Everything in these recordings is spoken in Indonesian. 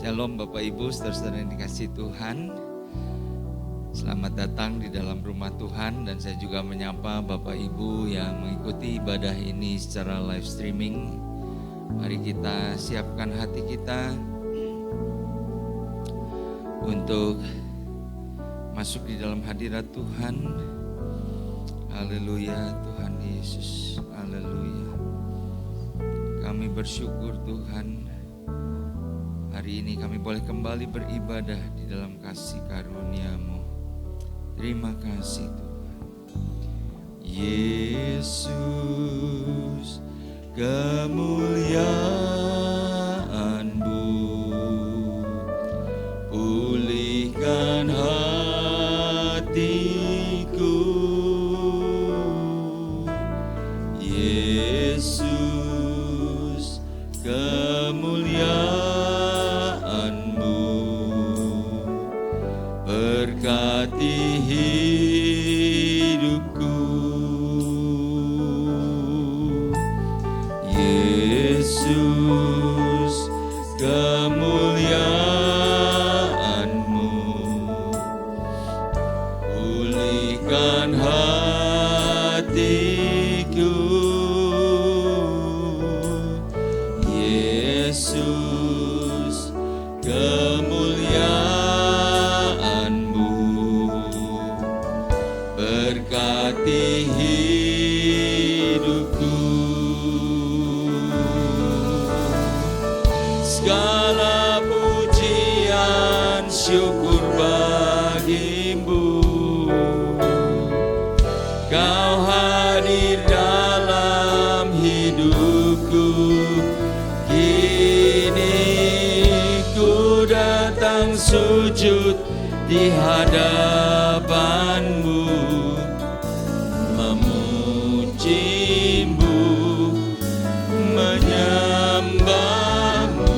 Shalom Bapak Ibu, saudara-saudara yang dikasihi Tuhan. Selamat datang di dalam rumah Tuhan, dan saya juga menyapa Bapak Ibu yang mengikuti ibadah ini secara live streaming. Mari kita siapkan hati kita untuk masuk di dalam hadirat Tuhan. Haleluya, Tuhan Yesus. Haleluya. Kami bersyukur Tuhan, hari ini kami boleh kembali beribadah di dalam kasih karunia-Mu. Terima kasih Tuhan. Yesus, kemuliaan-Mu pulihkan hatiku. Yesus, kemuliaan-Mu berkati hidupku. Yesus, kemuliaan-Mu pulihkan hatiku. Yesus, kemuliaan-Mu berkati hidupku. Segala pujian syukur bagi-Mu, Kau hadir dalam hidupku. Kini ku datang sujud di hadapan-Mu, memuji-Mu, menyembah-Mu.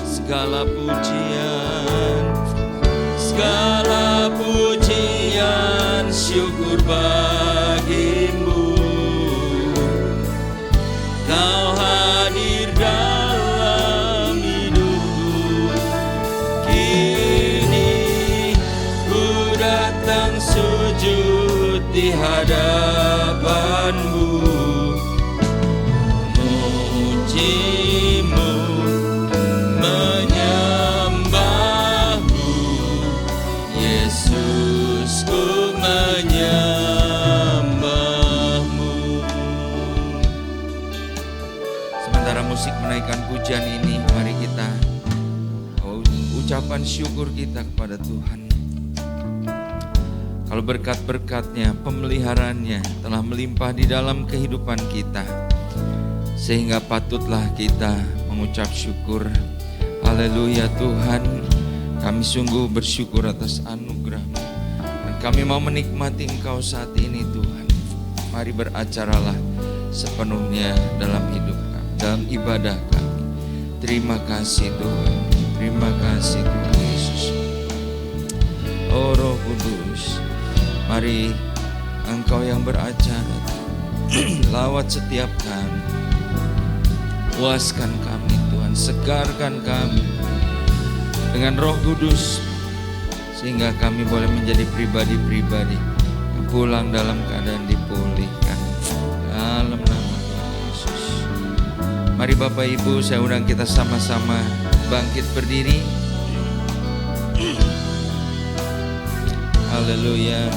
Segala pujian syukur bagi-Mu, Kau hadir dalam hidupku. Kini ku datang sujud di hadapan-Mu, memuji-Mu, menyembah-Mu. Yesus, ku menyembah-Mu. Sementara musik menaikkan pujian ini, mari kita ucapan syukur kita kepada Tuhan. Kalau berkat-berkat-Nya, pemeliharaannya telah melimpah di dalam kehidupan kita, sehingga patutlah kita mengucap syukur. Haleluya Tuhan, kami sungguh bersyukur atas anugerah-Mu, dan kami mau menikmati Engkau saat ini Tuhan. Mari beracaralah sepenuhnya dalam hidup kami, dalam ibadah kami. Terima kasih Tuhan, terima kasih Tuhan Yesus. Oh Roh Kudus, mari Engkau yang beracara, lawat setiap kami, puaskan kami Tuhan, segarkan kami dengan Roh Kudus, sehingga kami boleh menjadi pribadi-pribadi yang pulang dalam keadaan dipulihkan dalam nama Tuhan Yesus. Mari Bapak Ibu, saya undang kita sama-sama bangkit berdiri. Haleluya.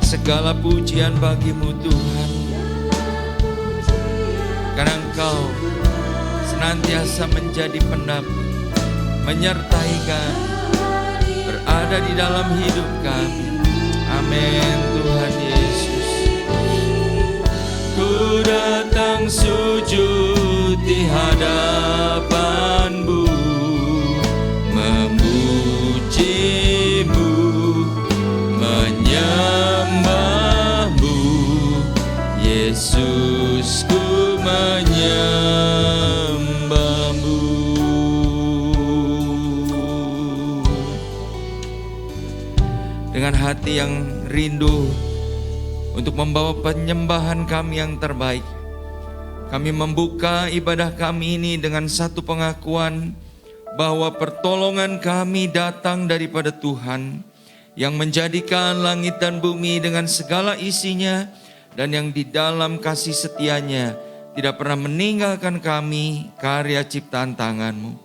Segala pujian bagi-Mu Tuhan, karena Engkau senantiasa menjadi pendamping, menyertai kami, berada di dalam hidup kami. Amin Tuhan Yesus. Ku datang sujud di hadapan-Mu, memuji-Mu, menyembah-Mu. Yesus, ku menyembah-Mu. Dengan hati yang rindu untuk membawa penyembahan kami yang terbaik. Kami membuka ibadah kami ini dengan satu pengakuan bahwa pertolongan kami datang daripada Tuhan yang menjadikan langit dan bumi dengan segala isinya dan yang di dalam kasih setianya tidak pernah meninggalkan kami, karya ciptaan tangan-Mu.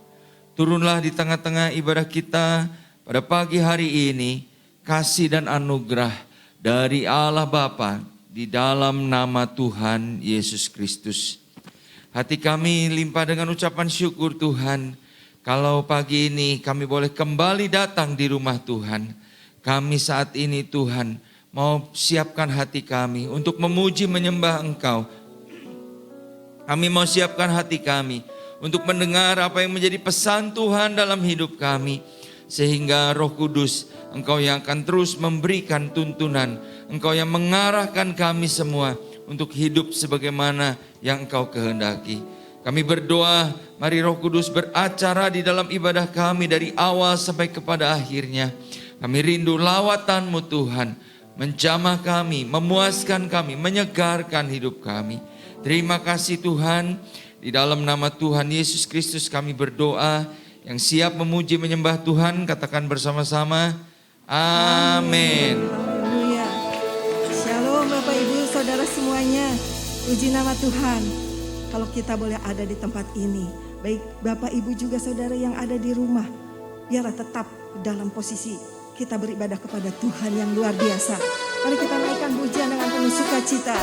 Turunlah di tengah-tengah ibadah kita pada pagi hari ini, kasih dan anugerah dari Allah Bapa di dalam nama Tuhan Yesus Kristus. Hati kami limpah dengan ucapan syukur Tuhan, kalau pagi ini kami boleh kembali datang di rumah Tuhan. Kami saat ini Tuhan mau siapkan hati kami untuk memuji menyembah Engkau. Kami mau siapkan hati kami untuk mendengar apa yang menjadi pesan Tuhan dalam hidup kami. Sehingga Roh Kudus, Engkau yang akan terus memberikan tuntunan, Engkau yang mengarahkan kami semua untuk hidup sebagaimana yang Engkau kehendaki. Kami berdoa, mari Roh Kudus beracara di dalam ibadah kami dari awal sampai kepada akhirnya. Kami rindu lawatan-Mu Tuhan, menjamah kami, memuaskan kami, menyegarkan hidup kami. Terima kasih Tuhan, di dalam nama Tuhan Yesus Kristus kami berdoa. Yang siap memuji menyembah Tuhan, katakan bersama-sama, amin. Haleluya. Shalom Bapak Ibu Saudara semuanya. Puji nama Tuhan. Kalau kita boleh ada di tempat ini, baik Bapak Ibu juga saudara yang ada di rumah, biarlah tetap dalam posisi kita beribadah kepada Tuhan yang luar biasa. Mari kita naikkan pujian dengan penuh sukacita.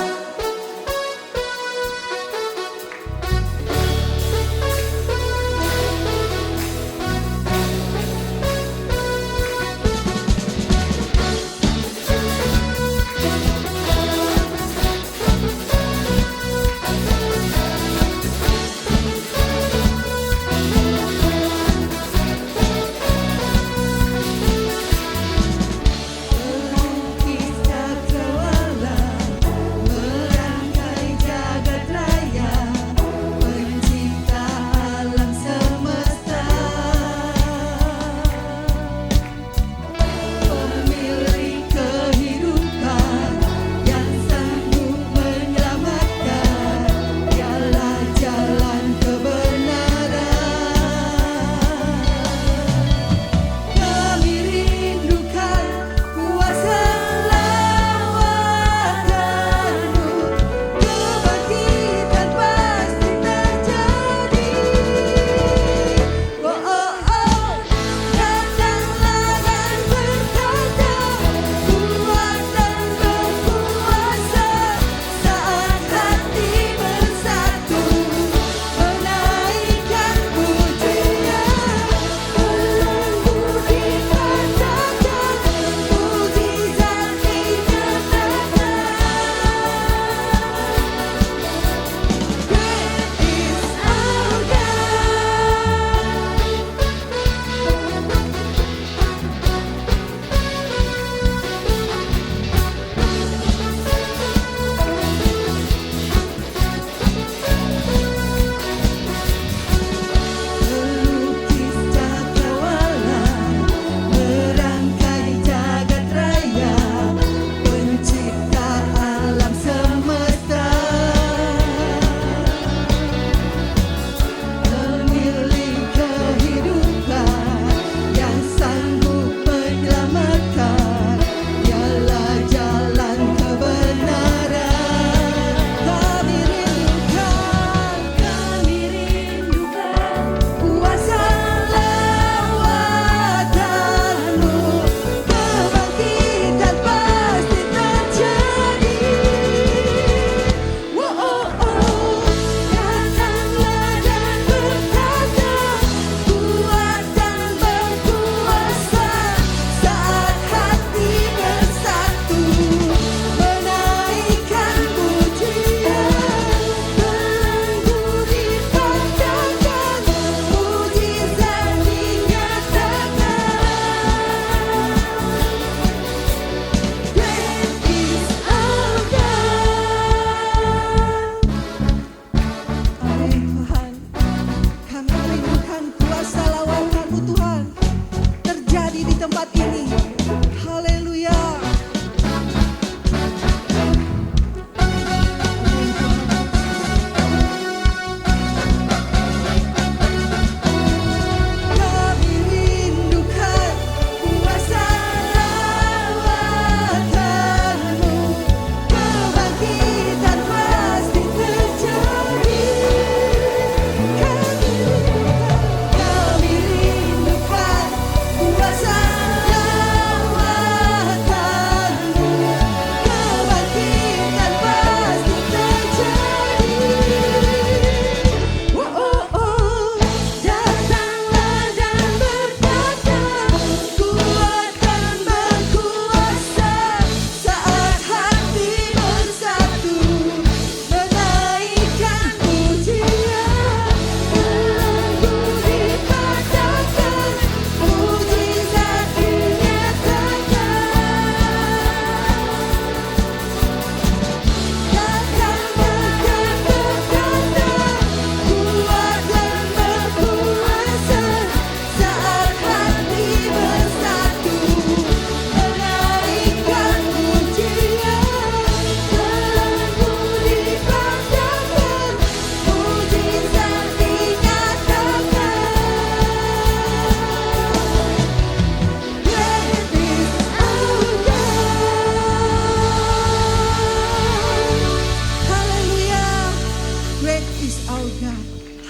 Melukis cakrawala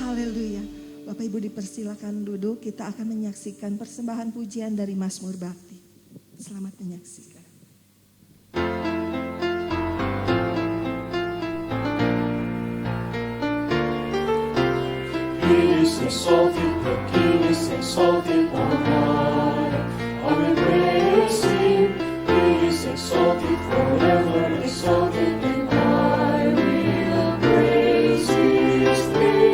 Haleluya. Bapak Ibu dipersilakan duduk, kita akan menyaksikan persembahan pujian dari Mazmur Bakti. Selamat menyaksikan. He is exalted, the King is exalted on high. I will praise Him. He is exalted, forever exalted, and I will praise His name.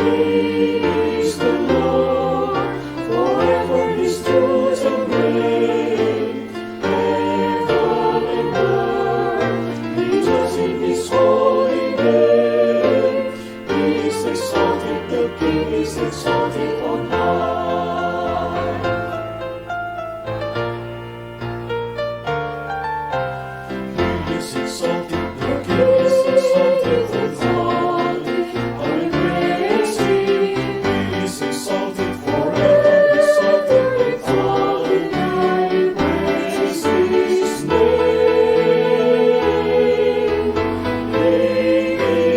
He is the Lord, forever His truth and reign. Heaven and earth rejoice in His holy name. Exalted, the King is exalted on high. He is exalted, the King is exalted on high. I will praise Him. He is exalted, forever exalted, and I will praise His name. He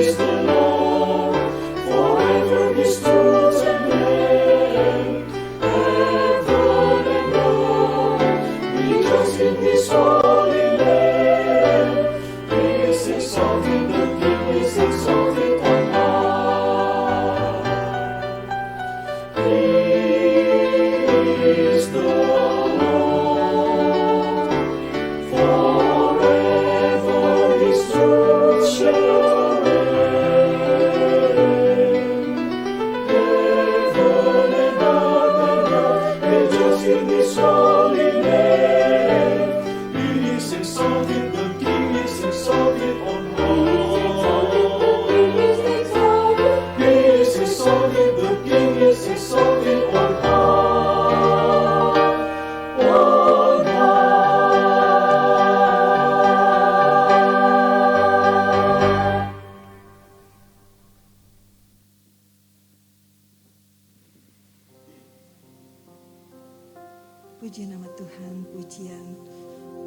is the Lord, forever His truth and reign. Heaven and earth rejoice in His holy name. He is exalted, the King is exalted on high. He is the Lord, forever His truth shall reign. Heaven and earth rejoice in His holy name. He is exalted, the King is exalted on high. He is exalted, the King is exalted on high. On high. Puji nama Tuhan, pujian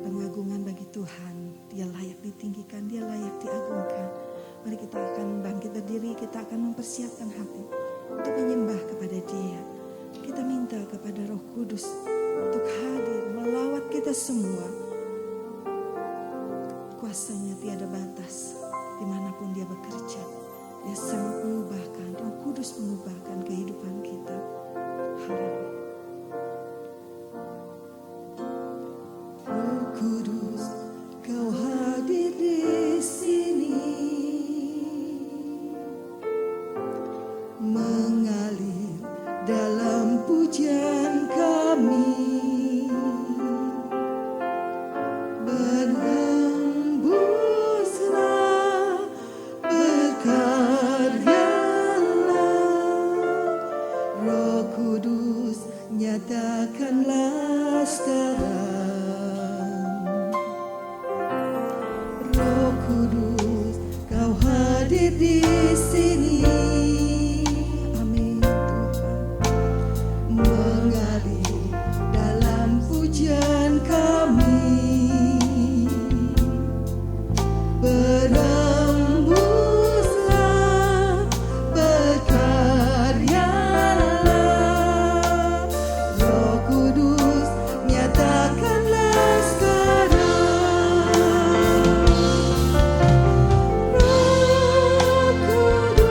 pengagungan bagi Tuhan. Dia layak ditinggikan, Dia layak diagungkan. Mari kita akan bangkit berdiri, kita akan mempersiapkan hati untuk menyembah kepada Dia. Kita minta kepada Roh Kudus untuk hadir melawat kita semua. Kuasanya tiada batas, dimanapun Dia bekerja. Dia sangat mengubahkan, Roh Kudus mengubahkan kehidupan kita. Haleluya. Roh Kudus, Kau hadir di sini, mengalir dalam pujian kami, berhembuslah, berkaryalah, Roh Kudus nyatakanlah sekarang. Roh Kudus, Kau hadir di sini. Amin Tuhan. Mengalir dalam pujian kami, berhembuslah, berkaryalah, Roh Kudus nyatakanlah sekarang. Roh Kudus,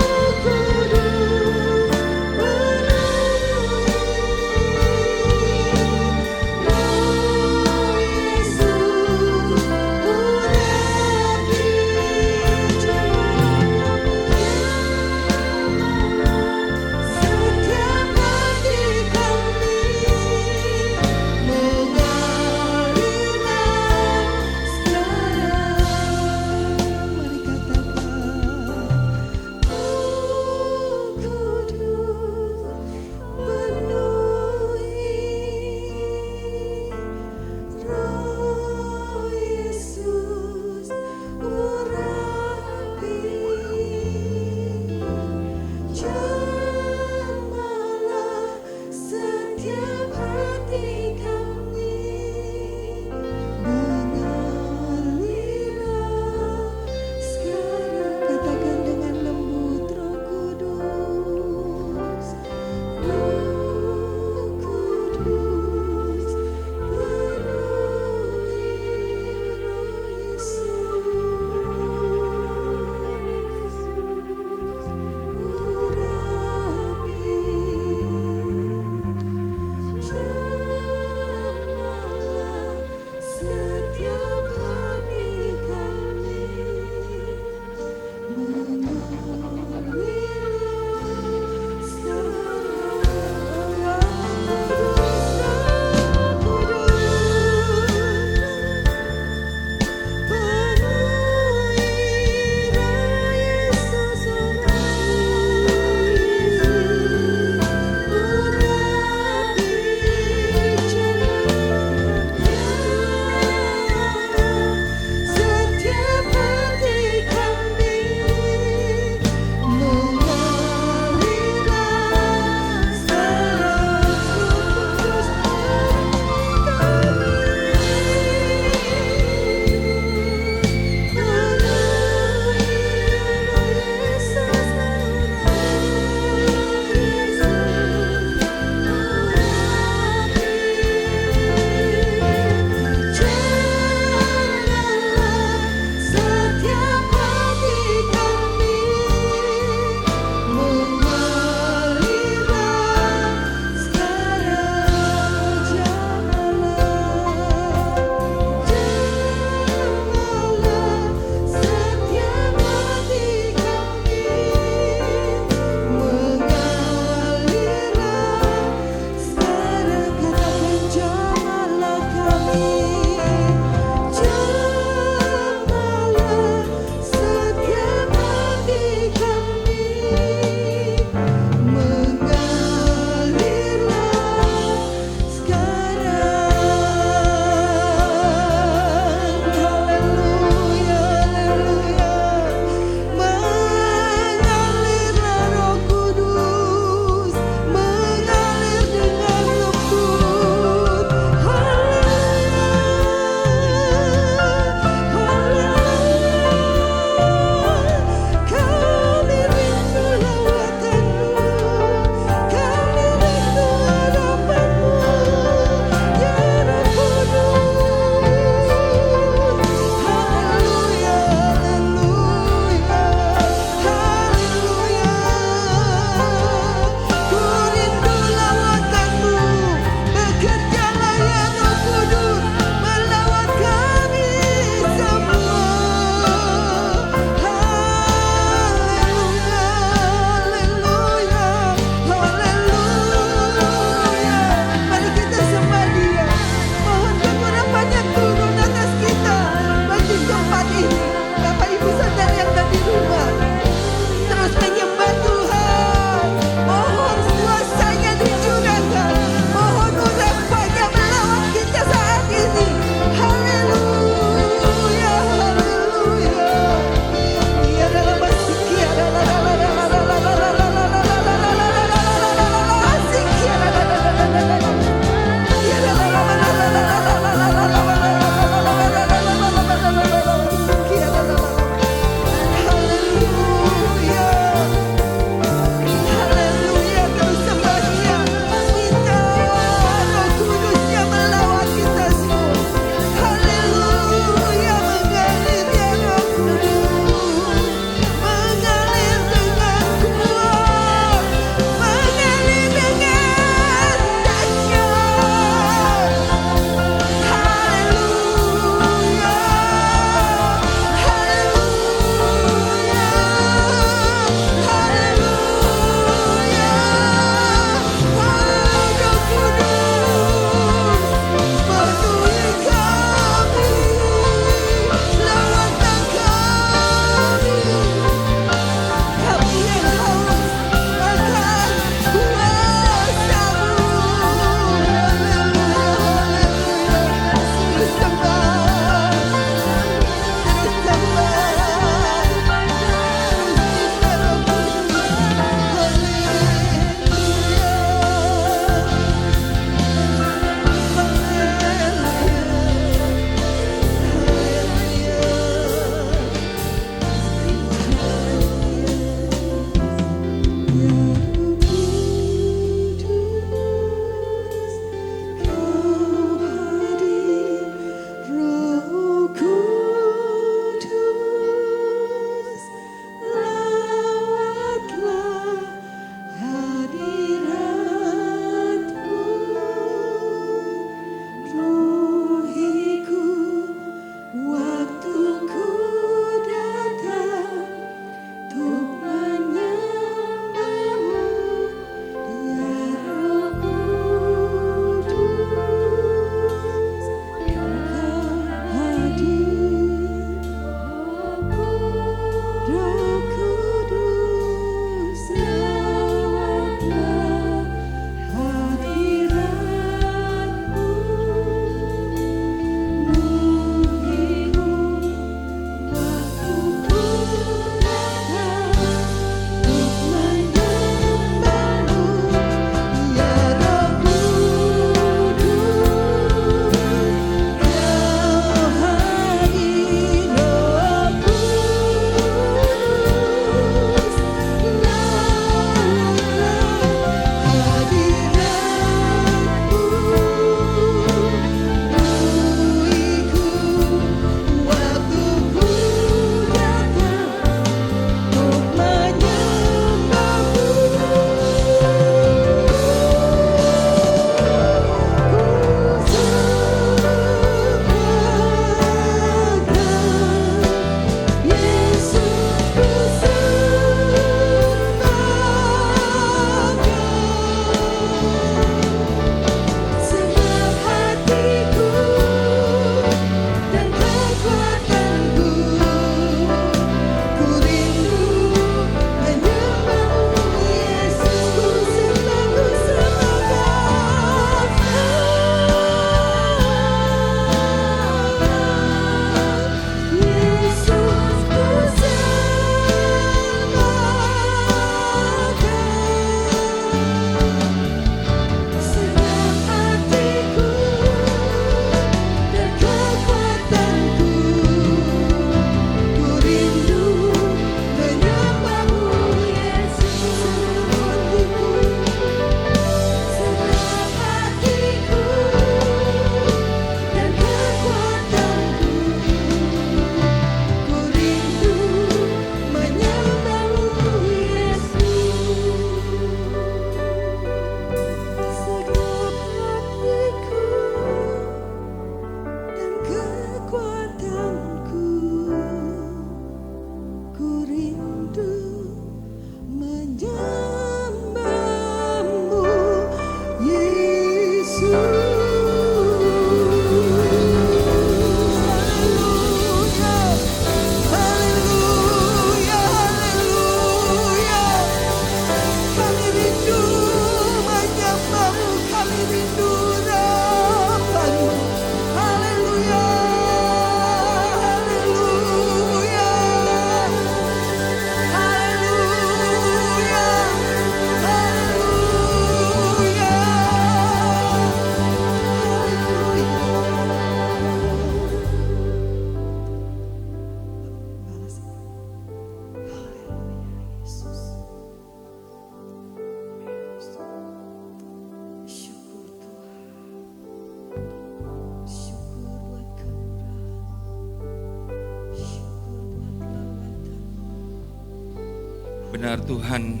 Benar Tuhan,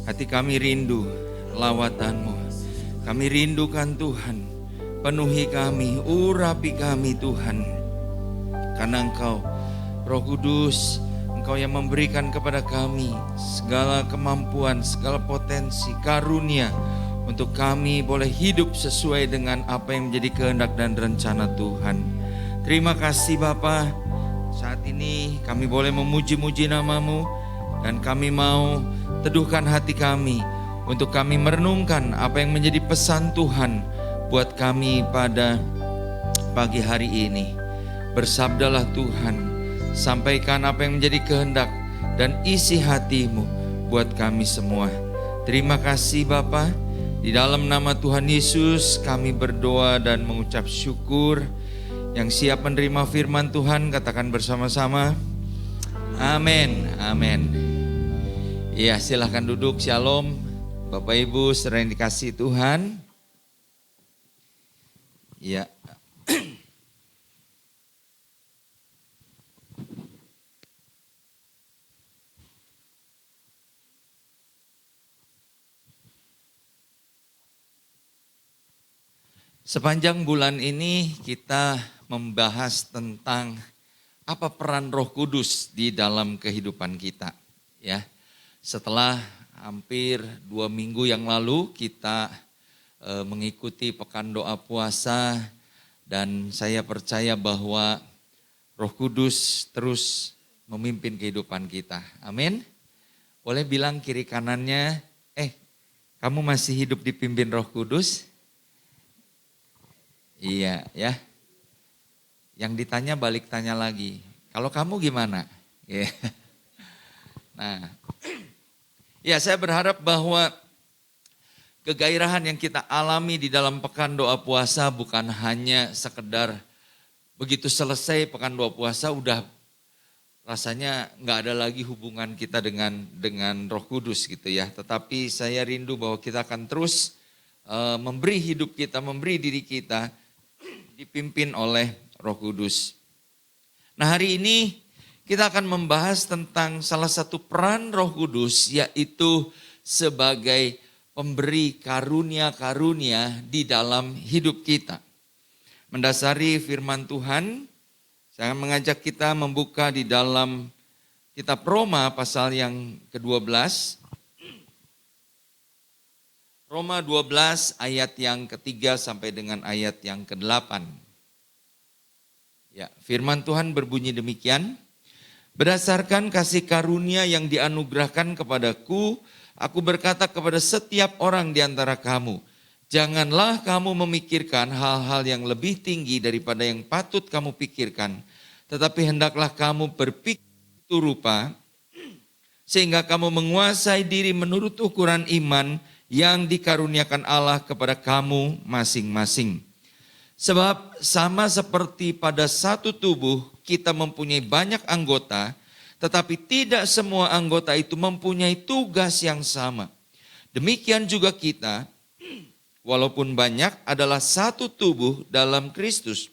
hati kami rindu lawatan-Mu. Kami rindukan Tuhan, penuhi kami, urapi kami Tuhan. Karena Engkau, Roh Kudus, Engkau yang memberikan kepada kami segala kemampuan, segala potensi, karunia untuk kami boleh hidup sesuai dengan apa yang menjadi kehendak dan rencana Tuhan. Terima kasih Bapa. Saat ini kami boleh memuji-muji nama-Mu dan kami mau teduhkan hati kami untuk kami merenungkan apa yang menjadi pesan Tuhan buat kami pada pagi hari ini. Bersabdalah Tuhan, sampaikan apa yang menjadi kehendak dan isi hati-Mu buat kami semua. Terima kasih Bapa. Di dalam nama Tuhan Yesus kami berdoa dan mengucap syukur. Yang siap menerima firman Tuhan katakan bersama-sama, amin, amin. Ya, silahkan duduk. Shalom Bapak Ibu saudara yang dikasihi Tuhan. Ya. Sepanjang bulan ini kita membahas tentang apa peran Roh Kudus di dalam kehidupan kita. Ya, setelah hampir 2 minggu yang lalu kita mengikuti pekan doa puasa dan saya percaya bahwa Roh Kudus terus memimpin kehidupan kita. Amin. Boleh bilang kiri kanannya, kamu masih hidup dipimpin Roh Kudus? Iya ya. Yang ditanya balik tanya lagi. Kalau kamu gimana? Yeah. Nah, ya saya berharap bahwa kegairahan yang kita alami di dalam pekan doa puasa bukan hanya sekedar begitu selesai pekan doa puasa udah rasanya nggak ada lagi hubungan kita dengan Roh Kudus gitu ya. Tetapi saya rindu bahwa kita akan terus memberi hidup kita, memberi diri kita dipimpin oleh Roh Kudus. Nah, hari ini kita akan membahas tentang salah satu peran Roh Kudus, yaitu sebagai pemberi karunia-karunia di dalam hidup kita. Mendasari firman Tuhan, saya mengajak kita membuka di dalam kitab Roma pasal yang ke-12. Roma 12 ayat yang ke-3 sampai dengan ayat yang ke-8. Ya, firman Tuhan berbunyi demikian. Berdasarkan kasih karunia yang dianugerahkan kepadaku, aku berkata kepada setiap orang di antara kamu, janganlah kamu memikirkan hal-hal yang lebih tinggi daripada yang patut kamu pikirkan, tetapi hendaklah kamu berpikir rupa, sehingga kamu menguasai diri menurut ukuran iman yang dikaruniakan Allah kepada kamu masing-masing. Sebab sama seperti pada satu tubuh kita mempunyai banyak anggota, tetapi tidak semua anggota itu mempunyai tugas yang sama. Demikian juga kita, walaupun banyak adalah satu tubuh dalam Kristus,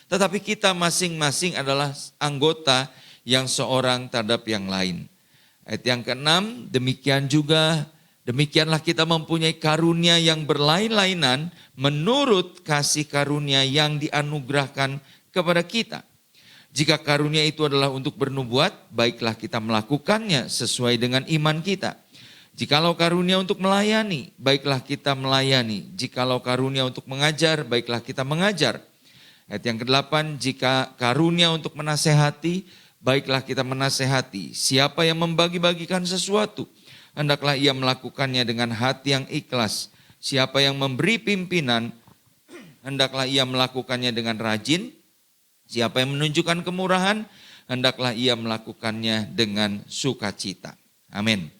tetapi kita masing-masing adalah anggota yang seorang terhadap yang lain. Ayat yang ke-6, demikianlah kita mempunyai karunia yang berlain-lainan menurut kasih karunia yang dianugerahkan kepada kita. Jika karunia itu adalah untuk bernubuat, baiklah kita melakukannya sesuai dengan iman kita. Jikalau karunia untuk melayani, baiklah kita melayani. Jikalau karunia untuk mengajar, baiklah kita mengajar. Ayat yang ke-8, jika karunia untuk menasehati, baiklah kita menasehati. Siapa yang membagi-bagikan sesuatu, hendaklah ia melakukannya dengan hati yang ikhlas. Siapa yang memberi pimpinan, hendaklah ia melakukannya dengan rajin. Siapa yang menunjukkan kemurahan, hendaklah ia melakukannya dengan sukacita. Amin.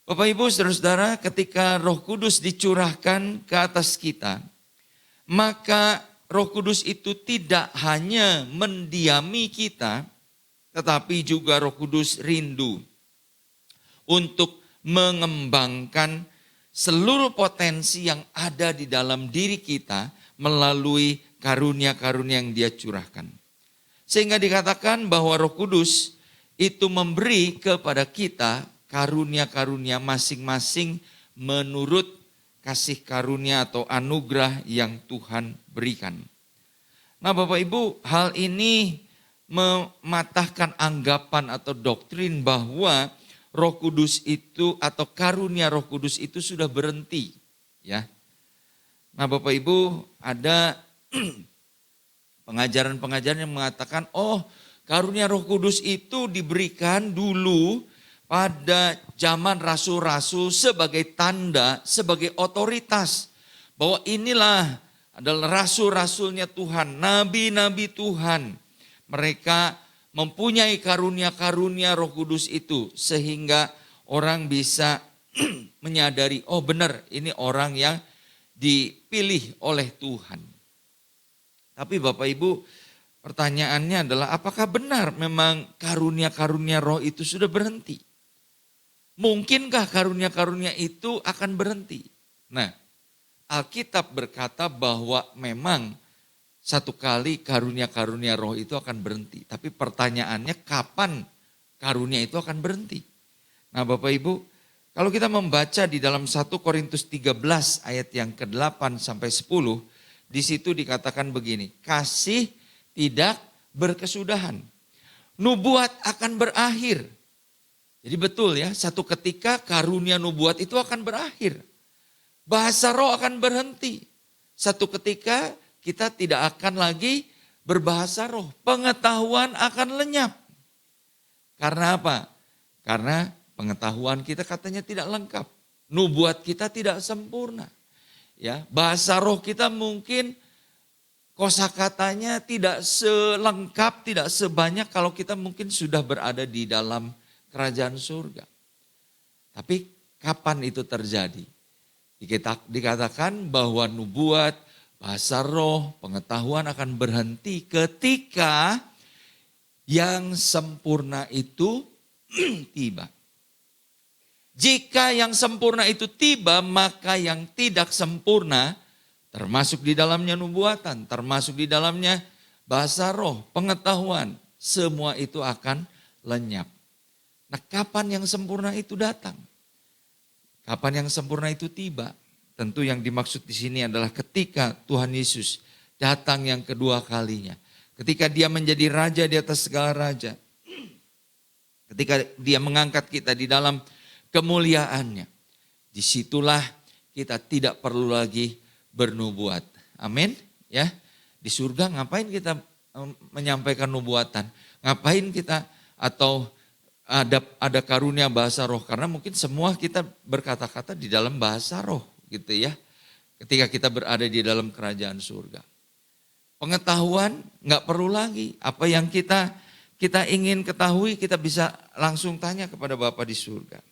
Bapak Ibu saudara-saudara, ketika Roh Kudus dicurahkan ke atas kita, maka Roh Kudus itu tidak hanya mendiami kita, tetapi juga Roh Kudus rindu untuk mengembangkan seluruh potensi yang ada di dalam diri kita melalui karunia-karunia yang Dia curahkan. Sehingga dikatakan bahwa Roh Kudus itu memberi kepada kita karunia-karunia masing-masing menurut kasih karunia atau anugerah yang Tuhan berikan. Nah Bapak Ibu, hal ini mematahkan anggapan atau doktrin bahwa Roh Kudus itu atau karunia Roh Kudus itu sudah berhenti, ya. Nah Bapak Ibu, ada pengajaran-pengajaran yang mengatakan, oh karunia Roh Kudus itu diberikan dulu pada zaman rasul-rasul sebagai tanda, sebagai otoritas. Bahwa inilah adalah rasul-rasulnya Tuhan, nabi-nabi Tuhan. Mereka mempunyai karunia-karunia Roh Kudus itu sehingga orang bisa menyadari, oh benar ini orang yang dipilih oleh Tuhan. Tapi Bapak Ibu, pertanyaannya adalah apakah benar memang karunia-karunia roh itu sudah berhenti? Mungkinkah karunia-karunia itu akan berhenti? Nah, Alkitab berkata bahwa memang satu kali karunia-karunia roh itu akan berhenti. Tapi pertanyaannya kapan karunia itu akan berhenti? Nah Bapak Ibu, kalau kita membaca di dalam 1 Korintus 13 ayat yang ke-8 sampai 10, di situ dikatakan begini, kasih tidak berkesudahan, nubuat akan berakhir. Jadi betul ya, satu ketika karunia nubuat itu akan berakhir. Bahasa roh akan berhenti. Satu ketika kita tidak akan lagi berbahasa roh. Pengetahuan akan lenyap. Karena apa? Karena pengetahuan kita katanya tidak lengkap. Nubuat kita tidak sempurna. Ya, bahasa roh kita mungkin kosakatanya tidak selengkap, tidak sebanyak kalau kita mungkin sudah berada di dalam kerajaan surga. Tapi kapan itu terjadi? Dikatakan bahwa nubuat, bahasa roh, pengetahuan akan berhenti ketika yang sempurna itu tiba. Jika yang sempurna itu tiba, maka yang tidak sempurna, termasuk di dalamnya nubuatan, termasuk di dalamnya bahasa roh, pengetahuan, semua itu akan lenyap. Nah, kapan yang sempurna itu datang? Kapan yang sempurna itu tiba? Tentu yang dimaksud di sini adalah ketika Tuhan Yesus datang yang kedua kalinya. Ketika dia menjadi raja di atas segala raja. Ketika dia mengangkat kita di dalam kemuliaannya. Disitulah kita tidak perlu lagi bernubuat. Amin. Ya, di surga ngapain kita menyampaikan nubuatan? Ngapain kita atau ada karunia bahasa roh? Karena mungkin semua kita berkata-kata di dalam bahasa roh gitu ya. Ketika kita berada di dalam kerajaan surga. Pengetahuan nggak perlu lagi. Apa yang kita ingin ketahui kita bisa langsung tanya kepada Bapa di surga.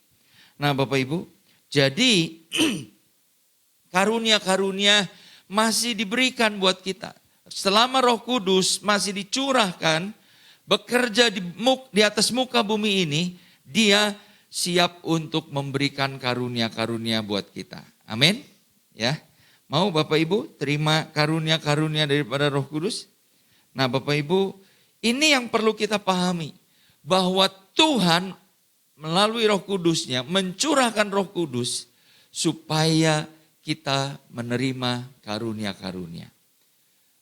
Nah Bapak Ibu, jadi karunia-karunia masih diberikan buat kita. Selama Roh Kudus masih dicurahkan, bekerja di atas muka bumi ini, dia siap untuk memberikan karunia-karunia buat kita. Amin. Ya. Mau Bapak Ibu terima karunia-karunia daripada Roh Kudus? Nah Bapak Ibu, ini yang perlu kita pahami. Bahwa Tuhan melalui Roh Kudusnya mencurahkan Roh Kudus supaya kita menerima karunia-karunia.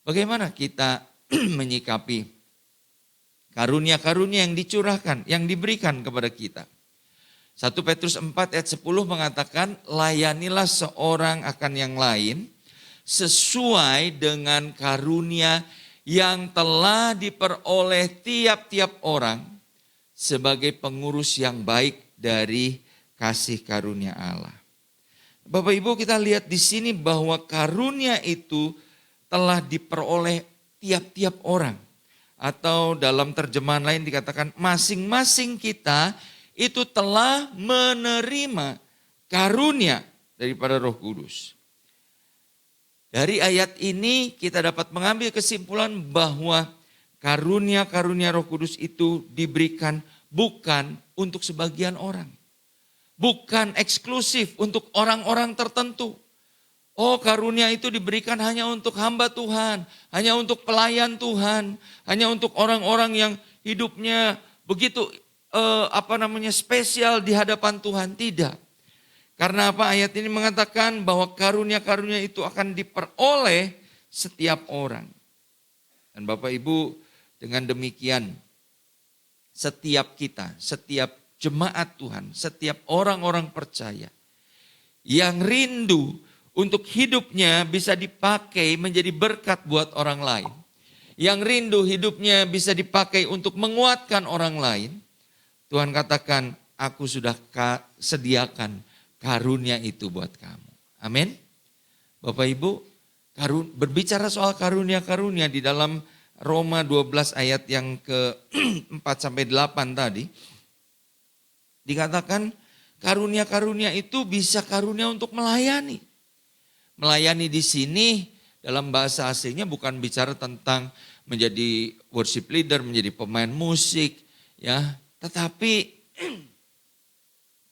Bagaimana kita menyikapi karunia-karunia yang dicurahkan, yang diberikan kepada kita? 1 Petrus 4 ayat 10 mengatakan, layanilah seorang akan yang lain sesuai dengan karunia yang telah diperoleh tiap-tiap orang sebagai pengurus yang baik dari kasih karunia Allah. Bapak Ibu, kita lihat di sini bahwa karunia itu telah diperoleh tiap-tiap orang. Atau dalam terjemahan lain dikatakan masing-masing kita itu telah menerima karunia daripada Roh Kudus. Dari ayat ini kita dapat mengambil kesimpulan bahwa karunia-karunia Roh Kudus itu diberikan bukan untuk sebagian orang. Bukan eksklusif untuk orang-orang tertentu. Oh, karunia itu diberikan hanya untuk hamba Tuhan, hanya untuk pelayan Tuhan, hanya untuk orang-orang yang hidupnya begitu spesial di hadapan Tuhan, tidak. Karena apa? Ayat ini mengatakan bahwa karunia-karunia itu akan diperoleh setiap orang. Dan Bapak Ibu, dengan demikian setiap kita, setiap jemaat Tuhan, setiap orang-orang percaya yang rindu untuk hidupnya bisa dipakai menjadi berkat buat orang lain, yang rindu hidupnya bisa dipakai untuk menguatkan orang lain, Tuhan katakan, aku sudah sediakan karunia itu buat kamu. Amin. Bapak Ibu, berbicara soal karunia-karunia di dalam Roma 12 ayat yang ke-4 sampai 8 tadi, dikatakan karunia-karunia itu bisa karunia untuk melayani. Melayani di sini dalam bahasa aslinya bukan bicara tentang menjadi worship leader, menjadi pemain musik, ya, tetapi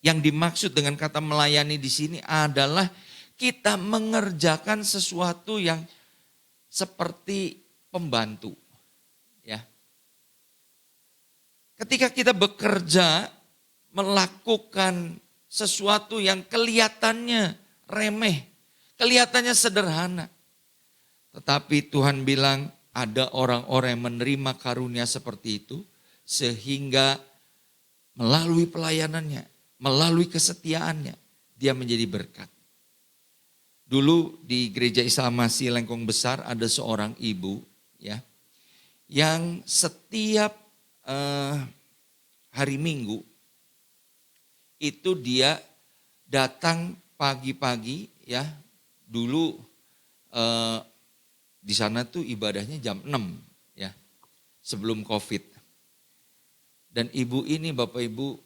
yang dimaksud dengan kata melayani di sini adalah kita mengerjakan sesuatu yang seperti pembantu, ya. Ketika kita bekerja, melakukan sesuatu yang kelihatannya remeh, kelihatannya sederhana. Tetapi Tuhan bilang ada orang-orang yang menerima karunia seperti itu, sehingga melalui pelayanannya, melalui kesetiaannya, dia menjadi berkat. Dulu di Gereja Islamasi Lengkong Besar ada seorang ibu, ya, yang setiap hari Minggu itu dia datang pagi-pagi, ya. Dulu di sana tuh ibadahnya jam 6, ya, sebelum Covid. Dan ibu ini, Bapak Ibu,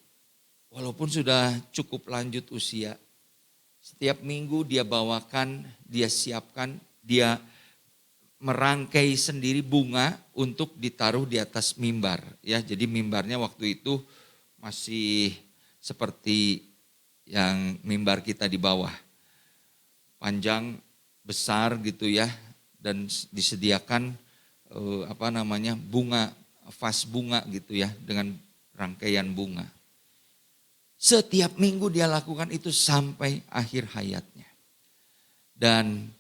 walaupun sudah cukup lanjut usia, setiap minggu dia bawakan, dia siapkan, dia merangkai sendiri bunga untuk ditaruh di atas mimbar, ya. Jadi mimbarnya waktu itu masih seperti yang mimbar kita di bawah, panjang, besar gitu ya, dan disediakan bunga, vas bunga gitu ya, dengan rangkaian bunga. Setiap minggu dia lakukan itu sampai akhir hayatnya. Dan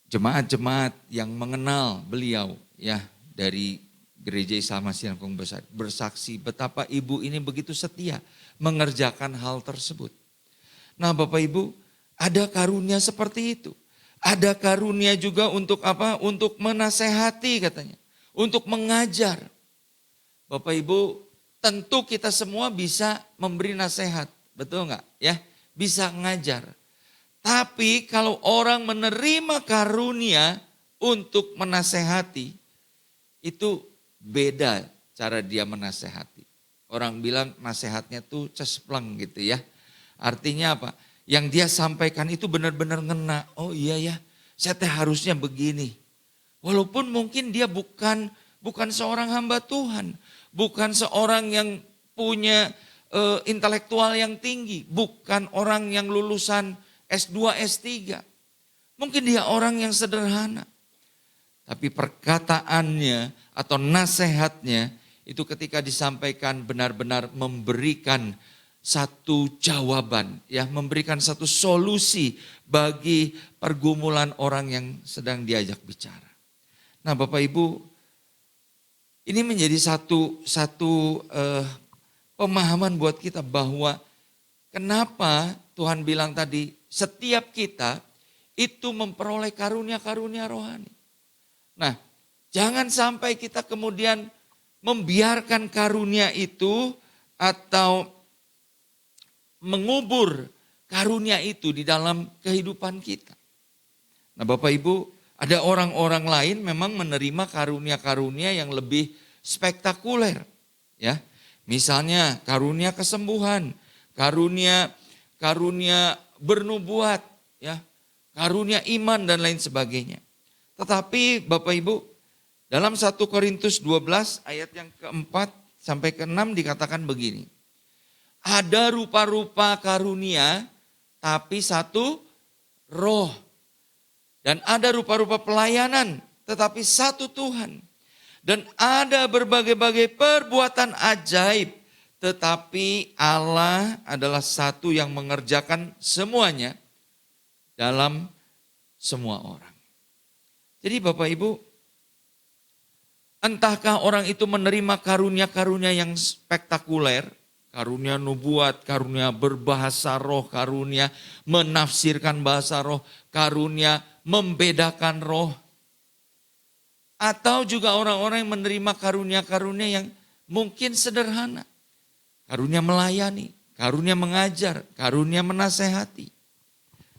jemaat-jemaat yang mengenal beliau, ya, dari Gereja Islamasi Lengkong Besar bersaksi betapa ibu ini begitu setia mengerjakan hal tersebut. Nah, Bapak Ibu, ada karunia seperti itu. Ada karunia juga untuk apa? Untuk menasehati katanya, untuk mengajar. Bapak Ibu, tentu kita semua bisa memberi nasihat, betul enggak? Ya, bisa ngajar. Tapi kalau orang menerima karunia untuk menasehati, itu beda cara dia menasehati. Orang bilang nasihatnya tuh cespleng gitu ya. Artinya apa? Yang dia sampaikan itu benar-benar ngena. Oh iya ya, saya teh harusnya begini. Walaupun mungkin dia bukan seorang hamba Tuhan. Bukan seorang yang punya intelektual yang tinggi. Bukan orang yang lulusan S2, S3. Mungkin dia orang yang sederhana. Tapi perkataannya atau nasihatnya itu ketika disampaikan benar-benar memberikan satu jawaban, ya, memberikan satu solusi bagi pergumulan orang yang sedang diajak bicara. Nah, Bapak Ibu, ini menjadi satu pemahaman buat kita bahwa kenapa Tuhan bilang tadi setiap kita itu memperoleh karunia-karunia rohani. Nah, jangan sampai kita kemudian membiarkan karunia itu atau mengubur karunia itu di dalam kehidupan kita. Nah, Bapak Ibu, ada orang-orang lain memang menerima karunia-karunia yang lebih spektakuler, ya. Misalnya karunia kesembuhan, karunia bernubuat, ya, karunia iman dan lain sebagainya. Tetapi Bapak Ibu, dalam 1 Korintus 12 ayat yang ke-4 sampai ke-6 dikatakan begini. Ada rupa-rupa karunia tapi satu roh. Dan ada rupa-rupa pelayanan tetapi satu Tuhan. Dan ada berbagai-bagai perbuatan ajaib. Tetapi Allah adalah satu yang mengerjakan semuanya dalam semua orang. Jadi Bapak Ibu, entahkah orang itu menerima karunia-karunia yang spektakuler, karunia nubuat, karunia berbahasa roh, karunia menafsirkan bahasa roh, karunia membedakan roh. Atau juga orang-orang yang menerima karunia-karunia yang mungkin sederhana. Karunia melayani, karunia mengajar, karunia menasehati.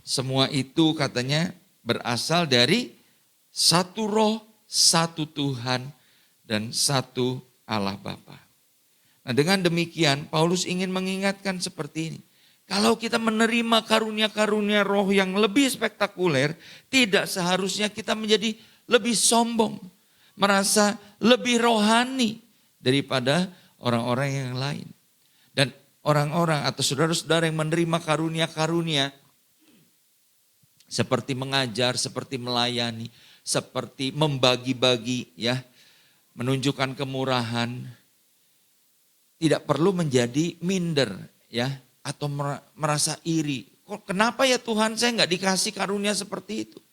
Semua itu katanya berasal dari satu roh, satu Tuhan, dan satu Allah Bapa. Nah dengan demikian Paulus ingin mengingatkan seperti ini. Kalau kita menerima karunia-karunia roh yang lebih spektakuler, tidak seharusnya kita menjadi lebih sombong, merasa lebih rohani daripada orang-orang yang lain. Dan orang-orang atau saudara-saudara yang menerima karunia-karunia seperti mengajar, seperti melayani, seperti membagi-bagi, ya, menunjukkan kemurahan, tidak perlu menjadi minder, ya, atau merasa iri. Kok kenapa ya Tuhan saya nggak dikasih karunia seperti itu?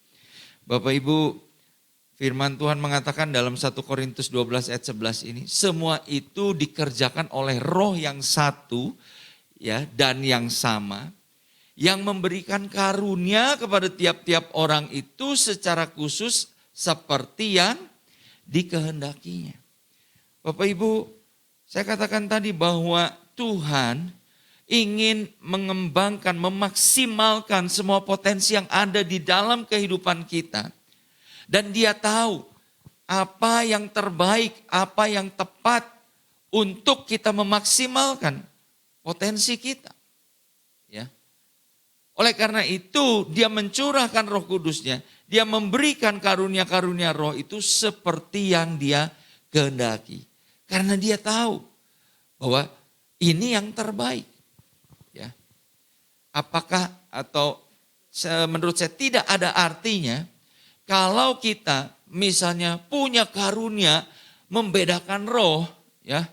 Bapak Ibu, firman Tuhan mengatakan dalam 1 Korintus 12 ayat 11 ini, semua itu dikerjakan oleh roh yang satu, ya, dan yang sama, yang memberikan karunia kepada tiap-tiap orang itu secara khusus seperti yang dikehendakinya. Bapak Ibu, saya katakan tadi bahwa Tuhan ingin mengembangkan, memaksimalkan semua potensi yang ada di dalam kehidupan kita. Dan Dia tahu apa yang terbaik, apa yang tepat untuk kita memaksimalkan potensi kita. Ya. Oleh karena itu Dia mencurahkan Roh Kudus-Nya. Dia memberikan karunia-karunia roh itu seperti yang Dia kehendaki. Karena Dia tahu bahwa ini yang terbaik. Ya. Apakah atau menurut saya tidak ada artinya kalau kita misalnya punya karunia membedakan roh, ya.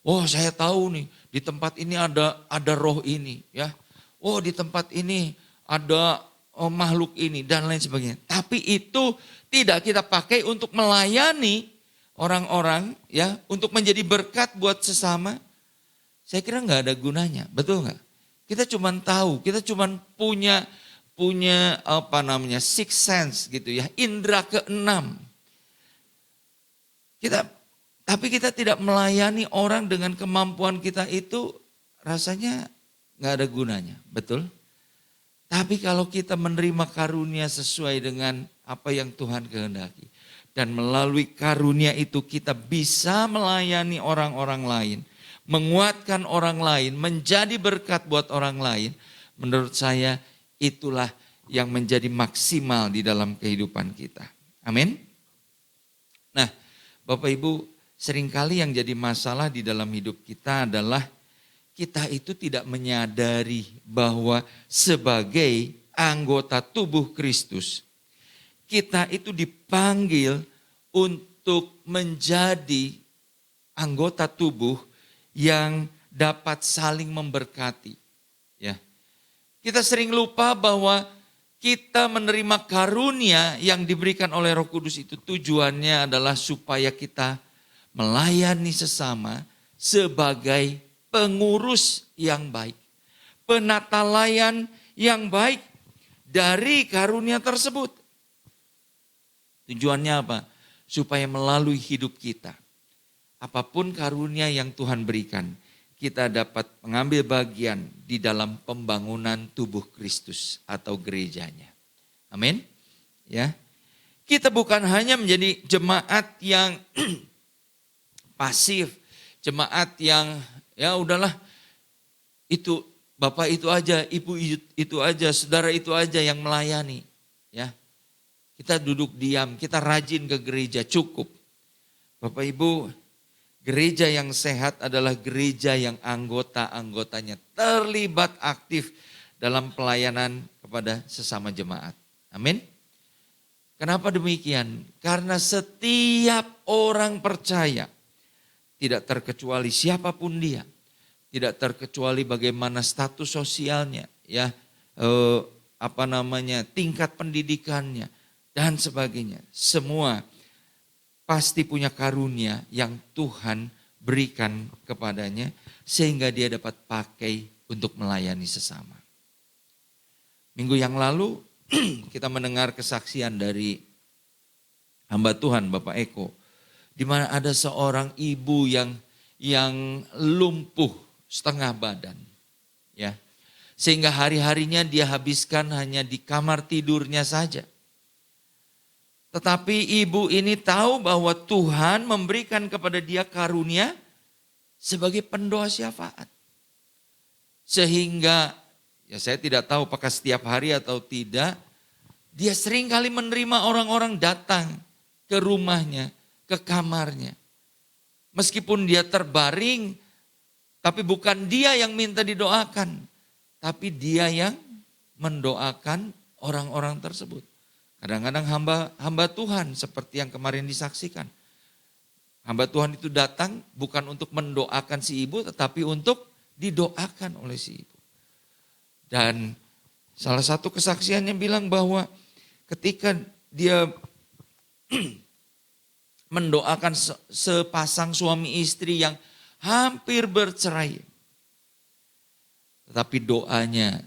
Oh, saya tahu nih di tempat ini ada roh ini, ya. Oh, di tempat ini ada makhluk ini dan lain sebagainya. Tapi itu tidak kita pakai untuk melayani orang-orang, ya, untuk menjadi berkat buat sesama. Saya kira nggak ada gunanya, betul nggak? Kita cuma tahu, kita cuma punya sixth sense gitu ya, indera keenam. Tapi kita tidak melayani orang dengan kemampuan kita itu rasanya nggak ada gunanya, betul? Tapi kalau kita menerima karunia sesuai dengan apa yang Tuhan kehendaki, dan melalui karunia itu kita bisa melayani orang-orang lain, menguatkan orang lain, menjadi berkat buat orang lain, menurut saya itulah yang menjadi maksimal di dalam kehidupan kita. Amin. Nah, Bapak Ibu, seringkali yang jadi masalah di dalam hidup kita adalah kita itu tidak menyadari bahwa sebagai anggota tubuh Kristus, kita itu dipanggil untuk menjadi anggota tubuh yang dapat saling memberkati. Ya. Kita sering lupa bahwa kita menerima karunia yang diberikan oleh Roh Kudus itu tujuannya adalah supaya kita melayani sesama sebagai pengurus yang baik. Penata layan yang baik dari karunia tersebut. Tujuannya apa? Supaya melalui hidup kita, apapun karunia yang Tuhan berikan, kita dapat mengambil bagian di dalam pembangunan tubuh Kristus atau gerejanya. Amin. Ya. Kita bukan hanya menjadi jemaat yang pasif, jemaat yang ya udahlah itu bapak itu aja, ibu itu aja, saudara itu aja yang melayani. Ya. Kita duduk diam, kita rajin ke gereja cukup. Bapak Ibu, gereja yang sehat adalah gereja yang anggota-anggotanya terlibat aktif dalam pelayanan kepada sesama jemaat. Amin. Kenapa demikian? Karena setiap orang percaya, tidak terkecuali siapapun dia, tidak terkecuali bagaimana status sosialnya, ya, tingkat pendidikannya dan sebagainya. Semua pasti punya karunia yang Tuhan berikan kepadanya sehingga dia dapat pakai untuk melayani sesama. Minggu yang lalu kita mendengar kesaksian dari hamba Tuhan Bapak Eko, di mana ada seorang ibu yang lumpuh setengah badan, ya, sehingga hari-harinya dia habiskan hanya di kamar tidurnya saja. Tetapi ibu ini tahu bahwa Tuhan memberikan kepada dia karunia sebagai pendoa syafaat, sehingga ya saya tidak tahu apakah setiap hari atau tidak, dia sering kali menerima orang-orang datang ke rumahnya, ke kamarnya. Meskipun dia terbaring, tapi bukan dia yang minta didoakan, tapi dia yang mendoakan orang-orang tersebut. Kadang-kadang hamba Tuhan seperti yang kemarin disaksikan. Hamba Tuhan itu datang bukan untuk mendoakan si ibu, tetapi untuk didoakan oleh si ibu. Dan salah satu kesaksiannya bilang bahwa ketika dia mendoakan sepasang suami istri yang hampir bercerai, tetapi doanya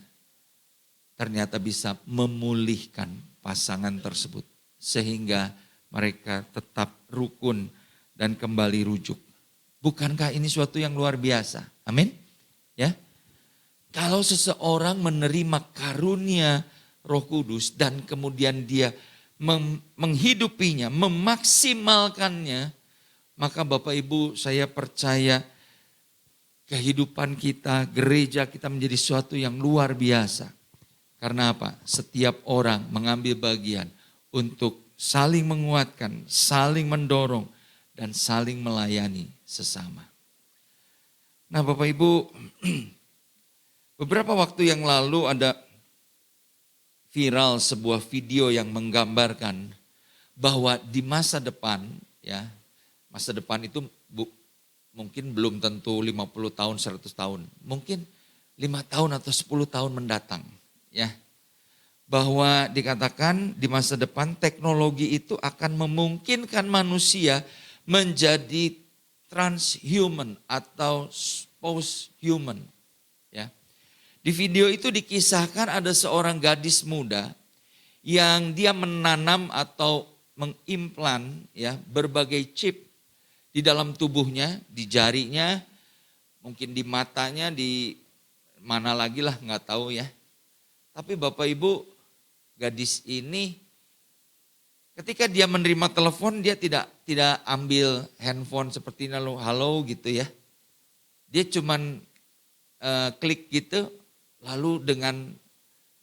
ternyata bisa memulihkan pasangan tersebut sehingga mereka tetap rukun dan kembali rujuk. Bukankah ini suatu yang luar biasa? Amin. Ya. Kalau seseorang menerima karunia Roh Kudus dan kemudian dia menghidupinya, memaksimalkannya, maka Bapak Ibu saya percaya kehidupan kita, gereja kita menjadi sesuatu yang luar biasa. Karena apa? Setiap orang mengambil bagian untuk saling menguatkan, saling mendorong, dan saling melayani sesama. Nah Bapak Ibu, beberapa waktu yang lalu ada viral sebuah video yang menggambarkan bahwa di masa depan, ya, masa depan itu mungkin belum tentu 50 tahun, 100 tahun, mungkin 5 tahun atau 10 tahun mendatang, ya. Bahwa dikatakan di masa depan teknologi itu akan memungkinkan manusia menjadi transhuman atau posthuman, ya. Di video itu dikisahkan ada seorang gadis muda yang dia menanam atau mengimplan, ya, berbagai chip di dalam tubuhnya, di jarinya, mungkin di matanya, di mana lagi lah nggak tahu ya. Tapi Bapak Ibu, gadis ini ketika dia menerima telepon dia tidak ambil handphone seperti halo gitu ya. Dia cuman klik gitu. Lalu dengan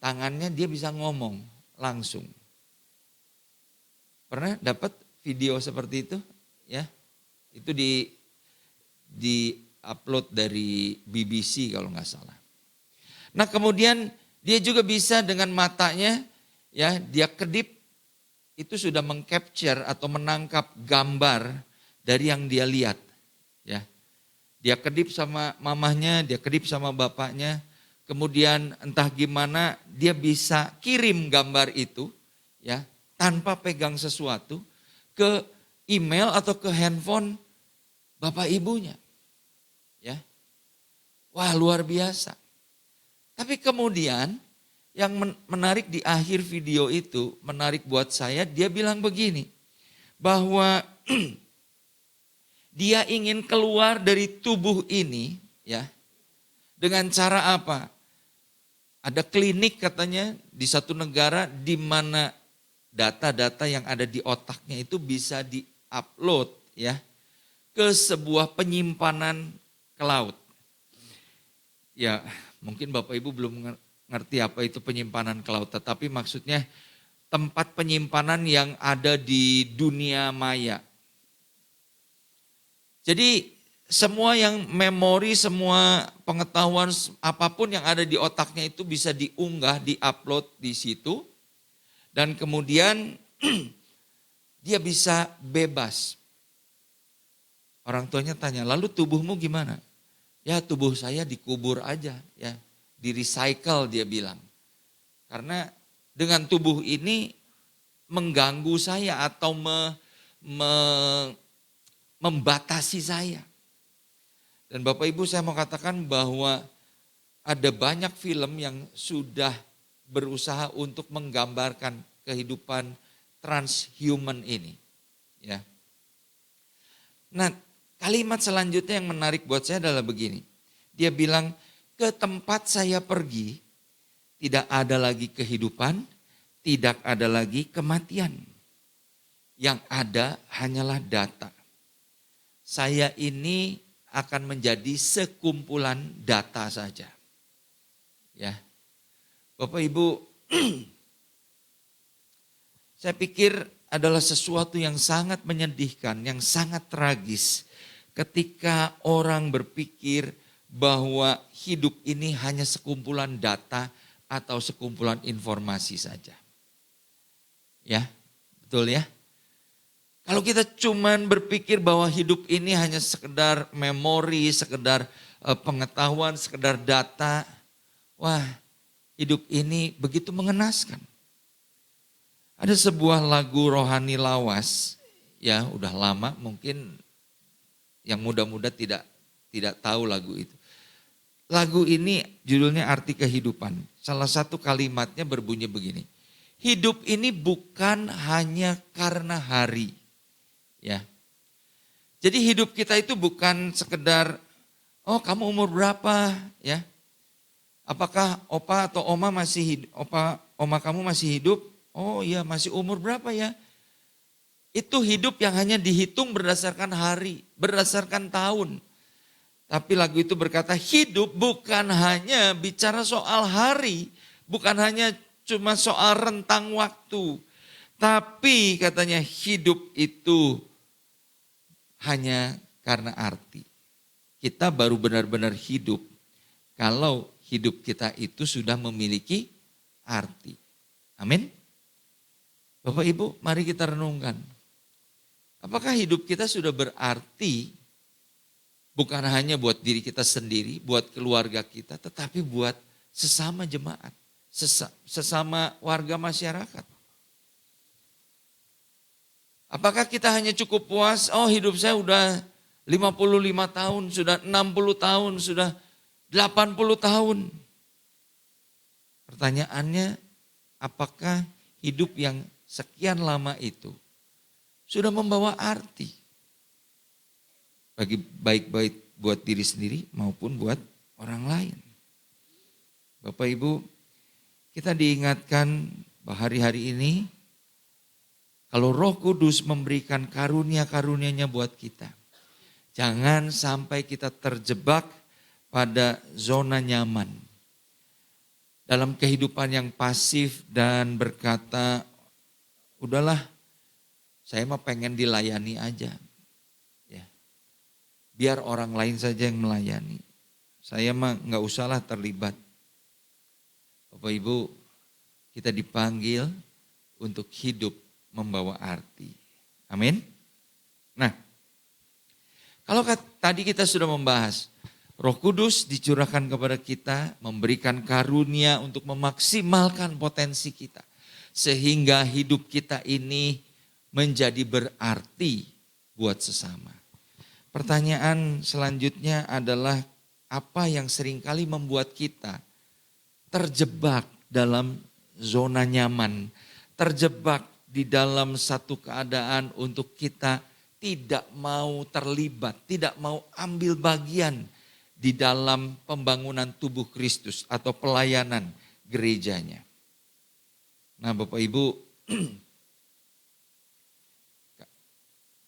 tangannya dia bisa ngomong langsung. Pernah dapat video seperti itu? Ya, itu di upload dari BBC kalau nggak salah. Nah kemudian dia juga bisa dengan matanya, ya, dia kedip, itu sudah mengcapture atau menangkap gambar dari yang dia lihat. Ya, dia kedip sama mamahnya, dia kedip sama bapaknya. Kemudian entah gimana dia bisa kirim gambar itu, ya, tanpa pegang sesuatu ke email atau ke handphone bapak ibunya. Ya. Wah, luar biasa. Tapi kemudian yang menarik di akhir video itu, menarik buat saya, dia bilang begini, bahwa dia ingin keluar dari tubuh ini, ya, dengan cara apa? Ada klinik katanya di satu negara di mana data-data yang ada di otaknya itu bisa di-upload, ya, ke sebuah penyimpanan cloud. Ya, mungkin Bapak Ibu belum ngerti apa itu penyimpanan cloud, tetapi maksudnya tempat penyimpanan yang ada di dunia maya. Jadi semua yang memori, semua pengetahuan apapun yang ada di otaknya itu bisa diunggah, diupload di situ. Dan kemudian dia bisa bebas. Orang tuanya tanya, lalu tubuhmu gimana? Ya tubuh saya dikubur aja, ya, di-recycle dia bilang. Karena dengan tubuh ini mengganggu saya atau membatasi saya. Dan Bapak Ibu, saya mau katakan bahwa ada banyak film yang sudah berusaha untuk menggambarkan kehidupan transhuman ini. Ya. Nah, kalimat selanjutnya yang menarik buat saya adalah begini. Dia bilang, ke tempat saya pergi tidak ada lagi kehidupan, tidak ada lagi kematian. Yang ada hanyalah data. Saya ini akan menjadi sekumpulan data saja. Ya. Bapak Ibu, saya pikir adalah sesuatu yang sangat menyedihkan, yang sangat tragis ketika orang berpikir bahwa hidup ini hanya sekumpulan data atau sekumpulan informasi saja. Ya, betul ya? Kalau kita cuman berpikir bahwa hidup ini hanya sekedar memori, sekedar pengetahuan, sekedar data, wah, hidup ini begitu mengenaskan. Ada sebuah lagu rohani lawas, ya udah lama, mungkin yang muda-muda tidak tahu lagu itu. Lagu ini judulnya Arti Kehidupan. Salah satu kalimatnya berbunyi begini. Hidup ini bukan hanya karena hari. Ya. Jadi hidup kita itu bukan sekedar, oh kamu umur berapa, ya? Apakah opa atau oma oma kamu masih hidup? Oh iya, masih umur berapa ya? Itu hidup yang hanya dihitung berdasarkan hari, berdasarkan tahun. Tapi lagu itu berkata hidup bukan hanya bicara soal hari, bukan hanya cuma soal rentang waktu. Tapi katanya hidup itu hanya karena arti. Kita baru benar-benar hidup kalau hidup kita itu sudah memiliki arti. Amin. Bapak Ibu, mari kita renungkan. Apakah hidup kita sudah berarti bukan hanya buat diri kita sendiri, buat keluarga kita, tetapi buat sesama jemaat, sesama warga masyarakat. Apakah kita hanya cukup puas, oh hidup saya udah 55 tahun, sudah 60 tahun, sudah 80 tahun. Pertanyaannya, apakah hidup yang sekian lama itu sudah membawa arti? Baik-baik buat diri sendiri maupun buat orang lain. Bapak Ibu, kita diingatkan bahwa hari-hari ini kalau Roh Kudus memberikan karunia-karunia-Nya buat kita, jangan sampai kita terjebak pada zona nyaman. Dalam kehidupan yang pasif dan berkata, udahlah saya mah pengen dilayani aja. Ya. Biar orang lain saja yang melayani. Saya mah gak usahlah terlibat. Bapak Ibu, kita dipanggil untuk hidup membawa arti. Amin. Nah, kalau tadi kita sudah membahas Roh Kudus dicurahkan kepada kita, memberikan karunia untuk memaksimalkan potensi kita. Sehingga hidup kita ini menjadi berarti buat sesama. Pertanyaan selanjutnya adalah apa yang seringkali membuat kita terjebak dalam zona nyaman, terjebak di dalam satu keadaan untuk kita tidak mau terlibat, tidak mau ambil bagian di dalam pembangunan tubuh Kristus atau pelayanan gerejanya. Nah Bapak Ibu,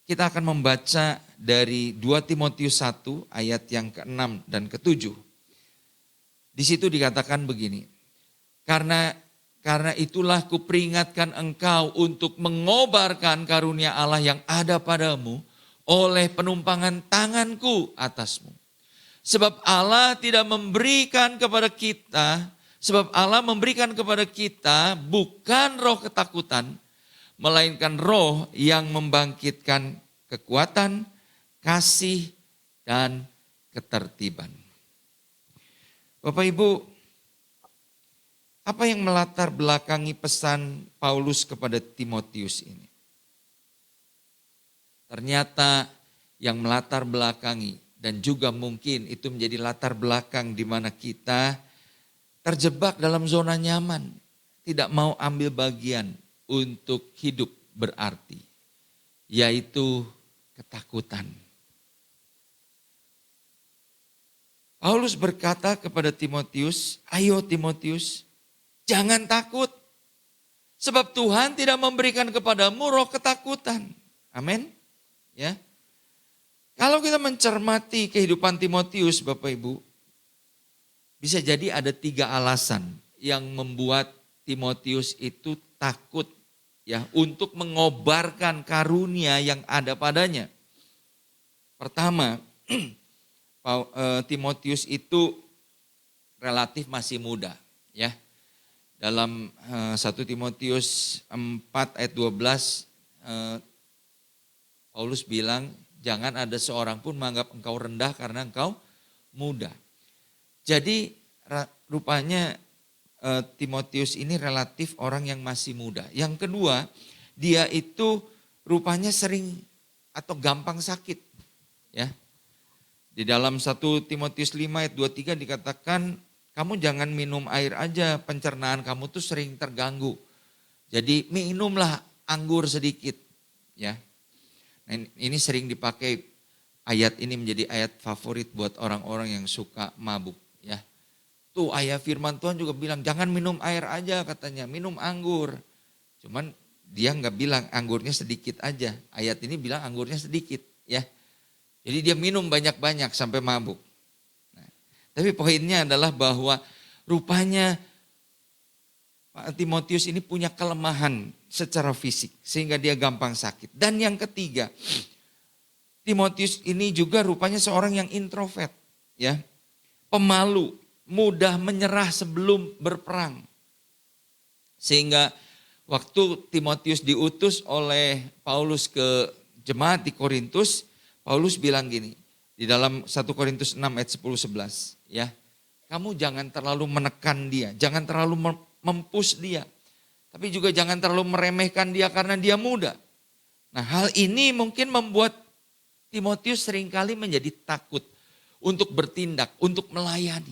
kita akan membaca dari 2 Timotius 1 ayat yang ke-6 dan ke-7. Di situ dikatakan begini, karena itulah kuperingatkan engkau untuk mengobarkan karunia Allah yang ada padamu oleh penumpangan tanganku atasmu. Sebab Allah tidak memberikan kepada kita, bukan roh ketakutan, melainkan roh yang membangkitkan kekuatan, kasih, dan ketertiban. Bapak Ibu, apa yang melatar belakangi pesan Paulus kepada Timotius ini? Ternyata yang melatar belakangi dan juga mungkin itu menjadi latar belakang di mana kita terjebak dalam zona nyaman, tidak mau ambil bagian untuk hidup berarti, yaitu ketakutan. Paulus berkata kepada Timotius, ayo Timotius, jangan takut, sebab Tuhan tidak memberikan kepadamu roh ketakutan. Amin. Ya. Kalau kita mencermati kehidupan Timotius, Bapak Ibu, bisa jadi ada 3 alasan yang membuat Timotius itu takut ya untuk mengobarkan karunia yang ada padanya. Pertama, Timotius itu relatif masih muda, ya. Dalam 1 Timotius 4 ayat 12, Paulus bilang, jangan ada seorang pun menganggap engkau rendah karena engkau muda. Jadi rupanya Timotius ini relatif orang yang masih muda. Yang kedua, dia itu rupanya sering atau gampang sakit. Ya. Di dalam 1 Timotius 5 ayat 23 dikatakan, kamu jangan minum air aja, pencernaan kamu tuh sering terganggu. Jadi minumlah anggur sedikit. Ya. Nah, ini sering dipakai, ayat ini menjadi ayat favorit buat orang-orang yang suka mabuk. Ya. Tuh ayat firman Tuhan juga bilang jangan minum air aja katanya, minum anggur. Cuman dia nggak bilang anggurnya sedikit aja. Ayat ini bilang anggurnya sedikit. Ya. Jadi dia minum banyak-banyak sampai mabuk. Nah, tapi poinnya adalah bahwa rupanya Pak Timotius ini punya kelemahan secara fisik sehingga dia gampang sakit. Dan yang ketiga, Timotius ini juga rupanya seorang yang introvert, ya. Pemalu, mudah menyerah sebelum berperang. Sehingga waktu Timotius diutus oleh Paulus ke jemaat di Korintus, Paulus bilang gini, di dalam 1 Korintus 6 ayat 10-11, ya. Kamu jangan terlalu menekan dia, jangan terlalu mempush dia. Tapi juga jangan terlalu meremehkan dia karena dia muda. Nah, hal ini mungkin membuat Timotius seringkali menjadi takut untuk bertindak, untuk melayani.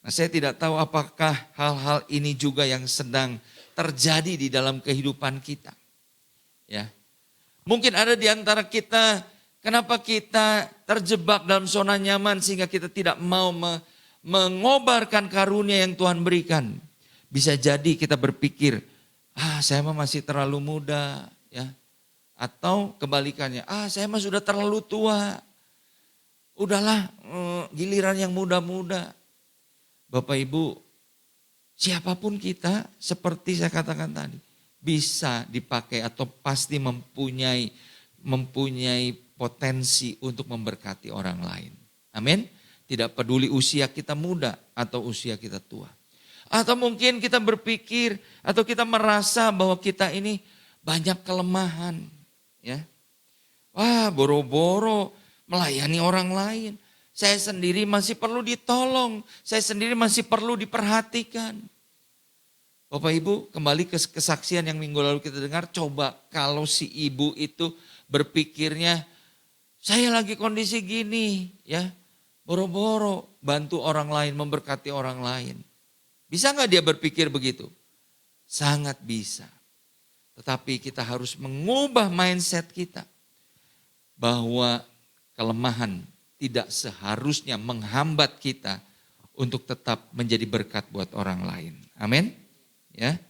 Nah, saya tidak tahu apakah hal-hal ini juga yang sedang terjadi di dalam kehidupan kita. Ya. Mungkin ada di antara kita, kenapa kita terjebak dalam zona nyaman sehingga kita tidak mau mengobarkan karunia yang Tuhan berikan. Bisa jadi kita berpikir, saya mah masih terlalu muda, ya. Atau kebalikannya, saya mah sudah terlalu tua. Udahlah, giliran yang muda-muda. Bapak Ibu, siapapun kita, seperti saya katakan tadi, bisa dipakai atau pasti mempunyai potensi untuk memberkati orang lain. Amin. Tidak peduli usia kita muda atau usia kita tua. Atau mungkin kita berpikir atau kita merasa bahwa kita ini banyak kelemahan. Ya. Wah, boro-boro melayani orang lain. Saya sendiri masih perlu ditolong. Saya sendiri masih perlu diperhatikan. Bapak Ibu, kembali ke kesaksian yang minggu lalu kita dengar. Coba kalau si ibu itu berpikirnya, saya lagi kondisi gini, ya, boro-boro bantu orang lain, memberkati orang lain. Bisa nggak dia berpikir begitu? Sangat bisa. Tetapi kita harus mengubah mindset kita. Bahwa kelemahan tidak seharusnya menghambat kita untuk tetap menjadi berkat buat orang lain. Amin. Ya.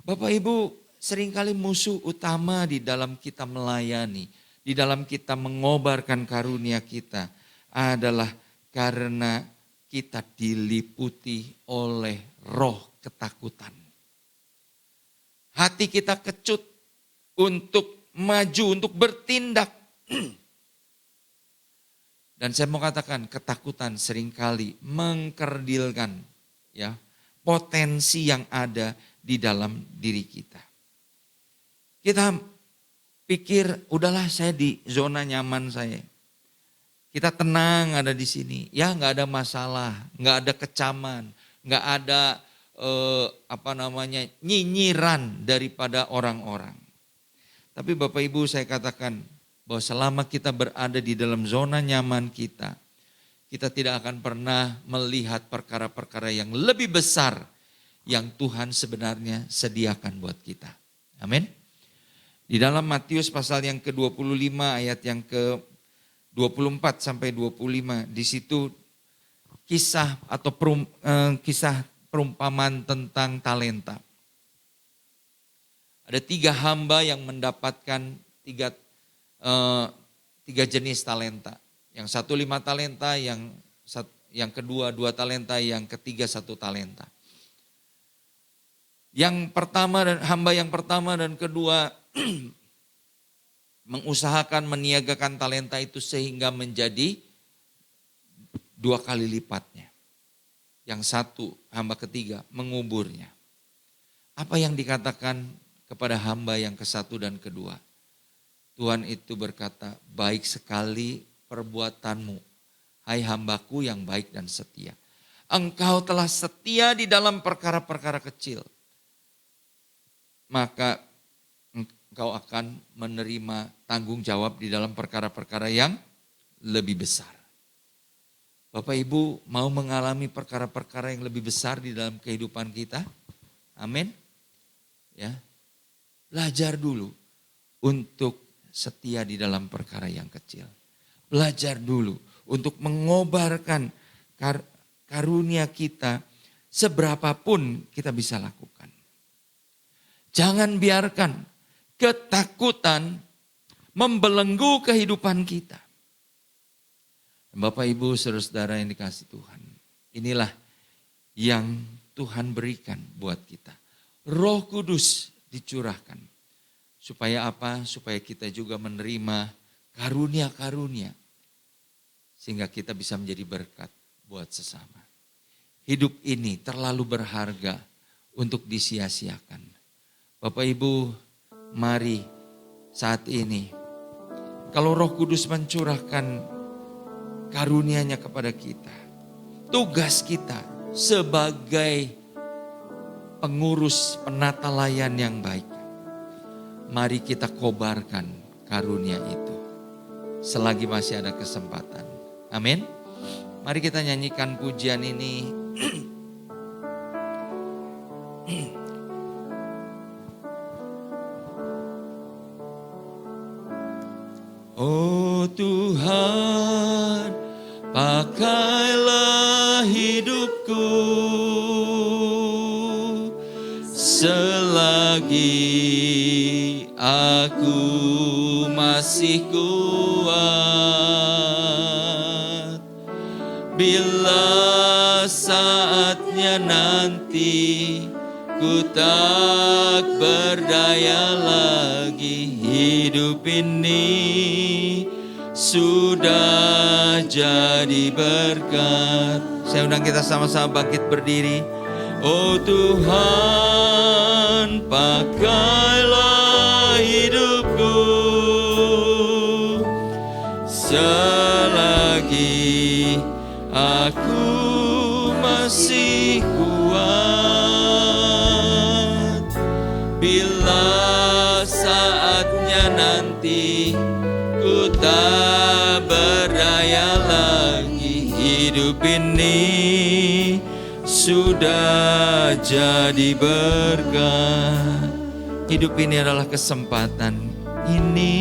Bapak Ibu, seringkali musuh utama di dalam kita melayani, di dalam kita mengobarkan karunia kita adalah karena kita diliputi oleh roh ketakutan. Hati kita kecut untuk maju, untuk bertindak. Dan saya mau katakan ketakutan seringkali mengkerdilkan ya potensi yang ada di dalam diri kita. Kita pikir udahlah saya di zona nyaman saya. Kita tenang ada di sini. Ya nggak ada masalah, nggak ada kecaman, nggak ada nyinyiran daripada orang-orang. Tapi Bapak Ibu saya katakan bahwa selama kita berada di dalam zona nyaman kita tidak akan pernah melihat perkara-perkara yang lebih besar yang Tuhan sebenarnya sediakan buat kita. Amin. Di dalam Matius pasal yang ke-25 ayat yang ke-24 sampai 25, di situ kisah atau kisah perumpamaan tentang talenta. Ada 3 hamba yang mendapatkan 3 jenis talenta. Yang 1 5 talenta, yang kedua 2 talenta, yang ketiga 1 talenta. Yang pertama hamba yang pertama dan kedua mengusahakan meniagakan talenta itu sehingga menjadi 2 kali lipatnya. Yang 1 hamba ketiga menguburnya. Apa yang dikatakan kepada hamba yang ke-1 dan kedua? Tuhan itu berkata, baik sekali perbuatanmu, hai hambaku yang baik dan setia. Engkau telah setia di dalam perkara-perkara kecil, maka engkau akan menerima tanggung jawab di dalam perkara-perkara yang lebih besar. Bapak Ibu mau mengalami perkara-perkara yang lebih besar di dalam kehidupan kita? Amin. Ya. Belajar dulu untuk setia di dalam perkara yang kecil. Belajar dulu untuk mengobarkan karunia kita seberapapun kita bisa lakukan. Jangan biarkan ketakutan membelenggu kehidupan kita. Bapak Ibu saudara-saudara yang dikasih Tuhan, inilah yang Tuhan berikan buat kita. Roh Kudus dicurahkan. Supaya apa? Supaya kita juga menerima karunia-karunia. Sehingga kita bisa menjadi berkat buat sesama. Hidup ini terlalu berharga untuk disia-siakan. Bapak Ibu, mari saat ini. Kalau Roh Kudus mencurahkan karunia-Nya kepada kita. Tugas kita sebagai pengurus penata layan yang baik. Mari kita kobarkan karunia itu selagi masih ada kesempatan. Amin. Mari kita nyanyikan pujian ini. Oh Tuhan, pakailah hidupku selagi aku masih kuat. Bila saatnya nanti ku tak berdaya lagi, hidup ini sudah jadi berkat. Saya undang kita sama-sama bangkit berdiri. Oh Tuhan, pakailah hidupku selagi aku masih kuat. Bila saatnya nanti ku tak berdaya lagi, hidup ini sudah jadi berkat. Hidup ini adalah kesempatan. Ini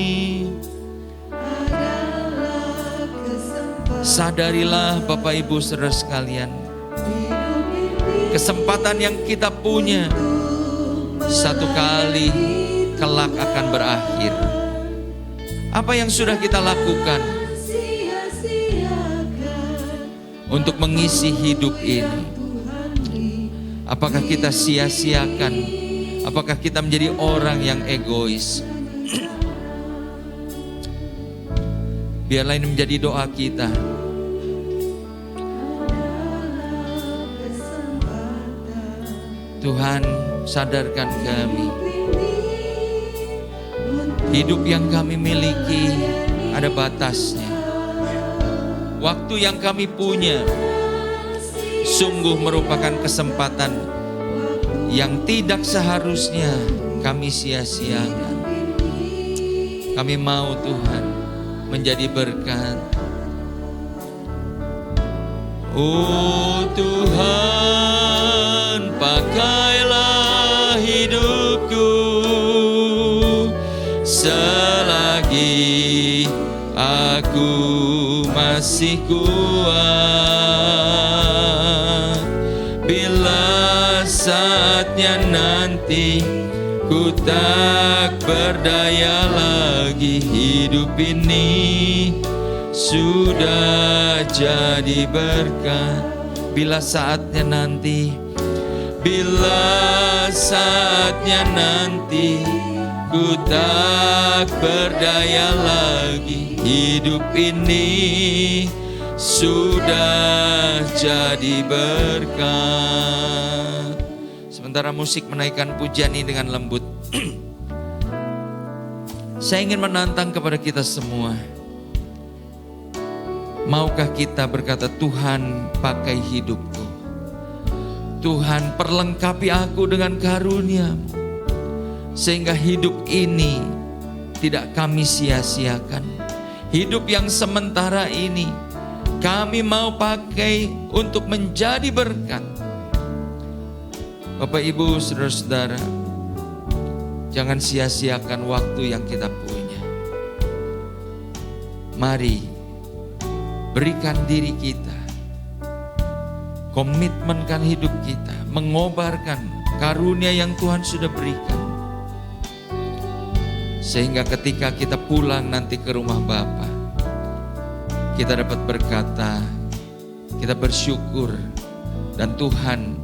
sadarilah Bapak Ibu saudara sekalian, kesempatan yang kita punya satu kali kelak akan berakhir. Apa yang sudah kita lakukan untuk mengisi hidup ini? Apakah kita sia-siakan? Apakah kita menjadi orang yang egois? Biarlah ini menjadi doa kita. Tuhan, sadarkan kami Hidup yang kami miliki ada batasnya. Waktu yang kami punya sungguh merupakan kesempatan yang tidak seharusnya kami sia-siakan. Kami mau Tuhan menjadi berkat. Oh Tuhan, pakailah hidupku selagi aku masih kuat. Bila saatnya nanti ku tak berdaya lagi, hidup ini sudah jadi berkat. Bila saatnya nanti, bila saatnya nanti ku tak berdaya lagi, hidup ini sudah jadi berkat. Sementara musik menaikkan pujian ini dengan lembut, saya ingin menantang kepada kita semua. Maukah kita berkata, Tuhan pakai hidupku, Tuhan perlengkapi aku dengan karunia-Mu, sehingga hidup ini tidak kami sia-siakan. Hidup yang sementara ini kami mau pakai untuk menjadi berkat. Bapak Ibu, saudara-saudara, jangan sia-siakan waktu yang kita punya. Mari berikan diri kita, komitmenkan hidup kita, mengobarkan karunia yang Tuhan sudah berikan. Sehingga ketika kita pulang nanti ke rumah Bapa, kita dapat berkata, kita bersyukur, dan Tuhan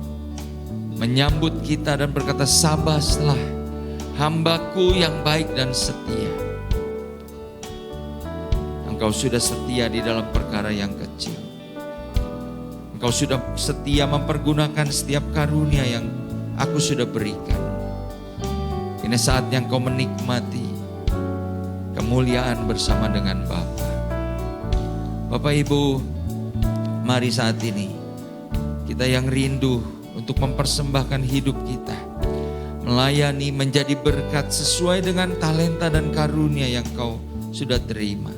menyambut kita dan berkata, sabaslah hambaku yang baik dan setia. Engkau sudah setia di dalam perkara yang kecil. Engkau sudah setia mempergunakan setiap karunia yang aku sudah berikan. Ini saatnya engkau menikmati kemuliaan bersama dengan Bapa. Bapak Ibu, mari saat ini kita yang rindu untuk mempersembahkan hidup kita, melayani, menjadi berkat sesuai dengan talenta dan karunia yang kau sudah terima.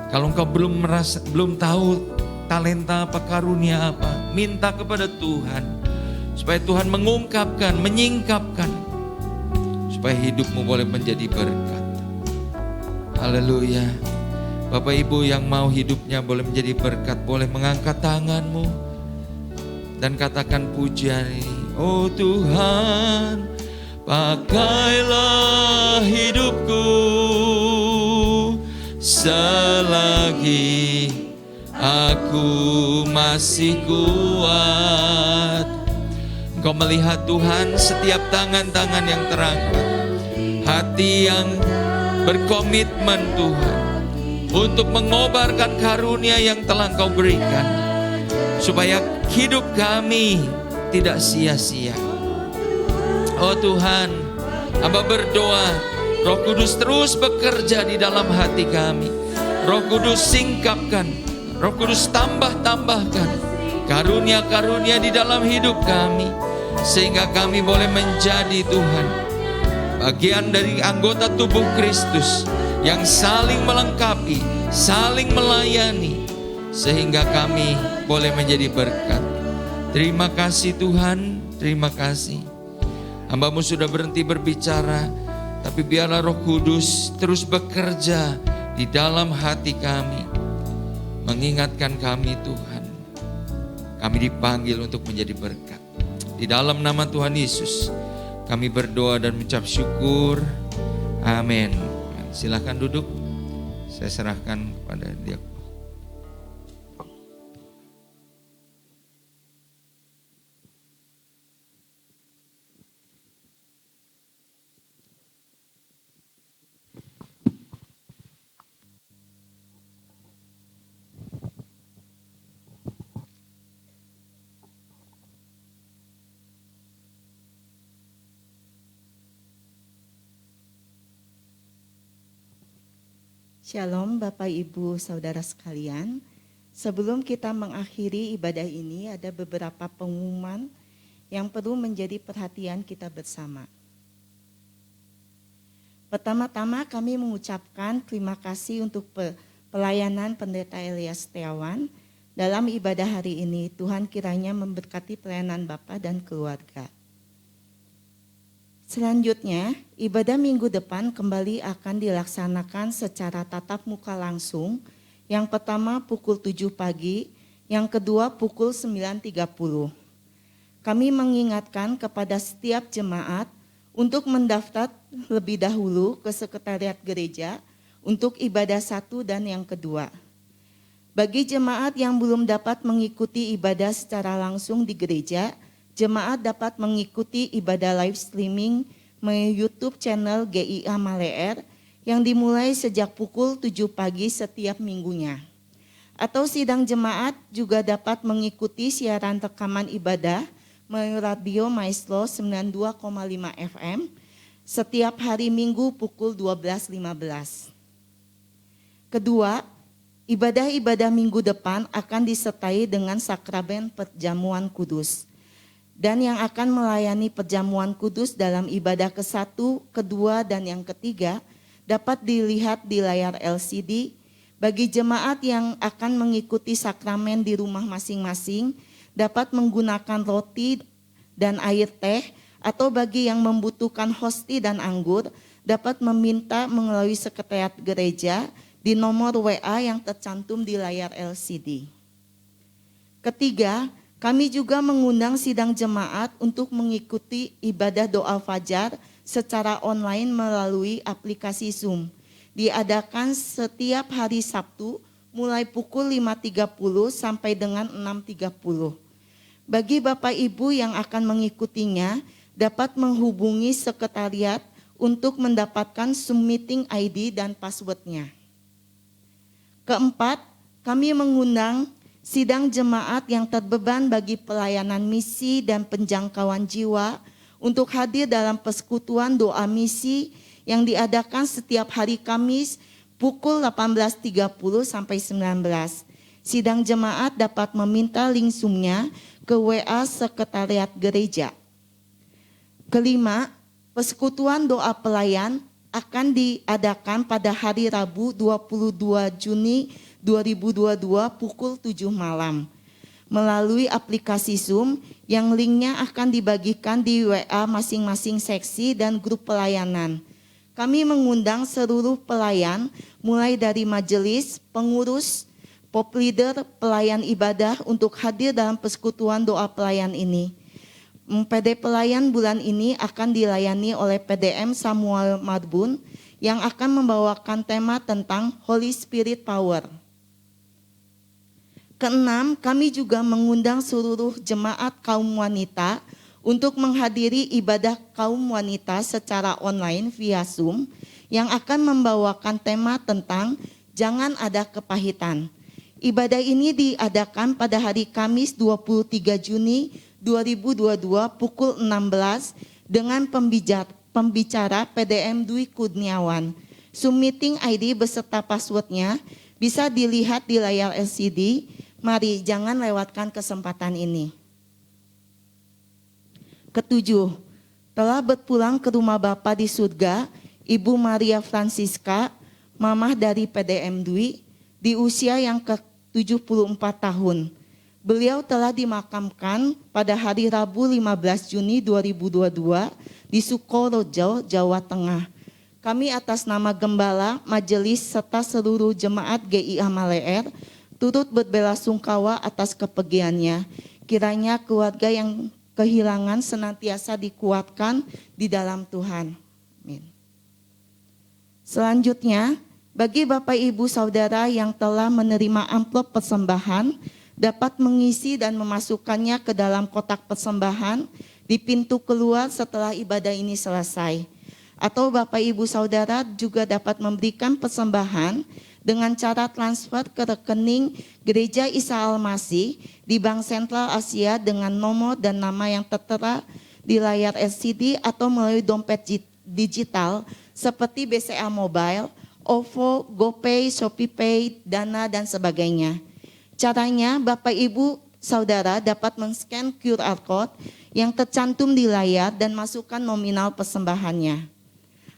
Kalau engkau belum tahu talenta apa, karunia apa, minta kepada Tuhan supaya Tuhan mengungkapkan, menyingkapkan, supaya hidupmu boleh menjadi berkat. Haleluya. Bapak Ibu yang mau hidupnya boleh menjadi berkat, boleh mengangkat tanganmu dan katakan pujian ini. Oh Tuhan, pakailah hidupku selagi aku masih kuat. Engkau melihat Tuhan setiap tangan-tangan yang terangkat, hati yang berkomitmen Tuhan untuk mengobarkan karunia yang telah Engkau berikan, supaya hidup kami tidak sia-sia. Oh Tuhan, hamba berdoa, Roh Kudus terus bekerja di dalam hati kami. Roh Kudus singkapkan, Roh Kudus tambahkan karunia-karunia di dalam hidup kami, sehingga kami boleh menjadi Tuhan bagian dari anggota tubuh Kristus yang saling melengkapi, saling melayani, sehingga kami boleh menjadi berkat. Terima kasih Tuhan, terima kasih. Hamba-Mu sudah berhenti berbicara, tapi biarlah Roh Kudus terus bekerja di dalam hati kami, mengingatkan kami Tuhan, kami dipanggil untuk menjadi berkat. Di dalam nama Tuhan Yesus kami berdoa dan mengucap syukur. Amin. Silakan duduk. Saya serahkan kepada dia. Shalom Bapak Ibu Saudara sekalian. Sebelum kita mengakhiri ibadah ini ada beberapa pengumuman yang perlu menjadi perhatian kita bersama. Pertama-tama kami mengucapkan terima kasih untuk pelayanan Pendeta Elias Setiawan dalam ibadah hari ini. Tuhan kiranya memberkati pelayanan Bapak dan keluarga. Selanjutnya, ibadah minggu depan kembali akan dilaksanakan secara tatap muka langsung. Yang pertama pukul 7 pagi, yang kedua pukul 9.30. Kami mengingatkan kepada setiap jemaat untuk mendaftar lebih dahulu ke sekretariat gereja untuk ibadah 1 dan yang kedua. Bagi jemaat yang belum dapat mengikuti ibadah secara langsung di gereja, jemaat dapat mengikuti ibadah live streaming melalui YouTube channel GIA Maleer yang dimulai sejak pukul 7 pagi setiap minggunya. Atau sidang jemaat juga dapat mengikuti siaran rekaman ibadah melalui radio Maestro 92,5 FM setiap hari Minggu pukul 12.15. Kedua, ibadah-ibadah minggu depan akan disertai dengan sakramen perjamuan kudus. Dan yang akan melayani perjamuan kudus dalam ibadah ke-1, kedua, dan yang ketiga dapat dilihat di layar LCD. Bagi jemaat yang akan mengikuti sakramen di rumah masing-masing dapat menggunakan roti dan air teh, atau bagi yang membutuhkan hosti dan anggur dapat meminta melalui sekretariat gereja di nomor WA yang tercantum di layar LCD. Ketiga, kami juga mengundang sidang jemaat untuk mengikuti ibadah doa fajar secara online melalui aplikasi Zoom. Diadakan setiap hari Sabtu mulai pukul 5.30 sampai dengan 6.30. Bagi Bapak Ibu yang akan mengikutinya dapat menghubungi sekretariat untuk mendapatkan Zoom meeting ID dan passwordnya. Keempat, kami mengundang sidang jemaat yang terbeban bagi pelayanan misi dan penjangkauan jiwa untuk hadir dalam persekutuan doa misi yang diadakan setiap hari Kamis pukul 18.30 sampai 19. Sidang jemaat dapat meminta link Zoom-nya ke WA Sekretariat Gereja. Kelima, persekutuan doa pelayan akan diadakan pada hari Rabu 22 Juni 2022 pukul 7 malam melalui aplikasi Zoom yang linknya akan dibagikan di WA masing-masing seksi dan grup pelayanan. Kami mengundang seluruh pelayan mulai dari majelis, pengurus, pop leader, pelayan ibadah untuk hadir dalam persekutuan doa pelayan ini. PD pelayan bulan ini akan dilayani oleh PDM Samuel Marbun yang akan membawakan tema tentang Holy Spirit Power. Keenam, kami juga mengundang seluruh jemaat kaum wanita untuk menghadiri ibadah kaum wanita secara online via Zoom yang akan membawakan tema tentang Jangan Ada Kepahitan. Ibadah ini diadakan pada hari Kamis 23 Juni 2022 pukul 16 dengan pembicara PDM Dwi Kurniawan. Zoom meeting ID beserta passwordnya bisa dilihat di layar LCD. Mari jangan lewatkan kesempatan ini. Ketujuh, telah berpulang ke rumah Bapa di surga, Ibu Maria Francisca, mamah dari PDM Dwi, di usia yang ke-74 tahun. Beliau telah dimakamkan pada hari Rabu 15 Juni 2022 di Sukorojo, Jawa Tengah. Kami atas nama Gembala, Majelis, serta seluruh jemaat GIA Maleer turut berbelasungkawa atas kepergiannya. Kiranya keluarga yang kehilangan senantiasa dikuatkan di dalam Tuhan. Amin. Selanjutnya, bagi Bapak Ibu Saudara yang telah menerima amplop persembahan, dapat mengisi dan memasukkannya ke dalam kotak persembahan di pintu keluar setelah ibadah ini selesai. Atau Bapak Ibu Saudara juga dapat memberikan persembahan dengan cara transfer ke rekening Gereja Isa Al-Masih di Bank Sentral Asia dengan nomor dan nama yang tertera di layar LCD atau melalui dompet digital seperti BCA Mobile, OVO, GoPay, ShopeePay, Dana, dan sebagainya. Caranya, Bapak Ibu Saudara dapat men-scan QR Code yang tercantum di layar dan masukkan nominal persembahannya.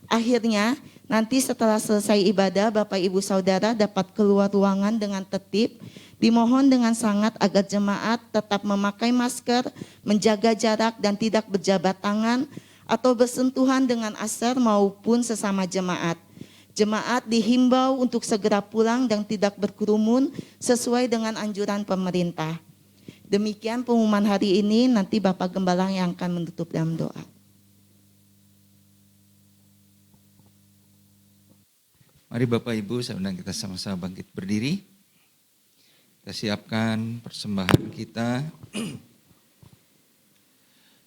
Akhirnya, nanti setelah selesai ibadah, Bapak Ibu Saudara dapat keluar ruangan dengan tertib. Dimohon dengan sangat agar jemaat tetap memakai masker, menjaga jarak dan tidak berjabat tangan atau bersentuhan dengan asar maupun sesama jemaat. Jemaat dihimbau untuk segera pulang dan tidak berkerumun sesuai dengan anjuran pemerintah. Demikian pengumuman hari ini, nanti Bapak Gembala yang akan menutup dalam doa. Mari Bapak Ibu, saya undang kita sama-sama bangkit berdiri. Kita siapkan persembahan kita.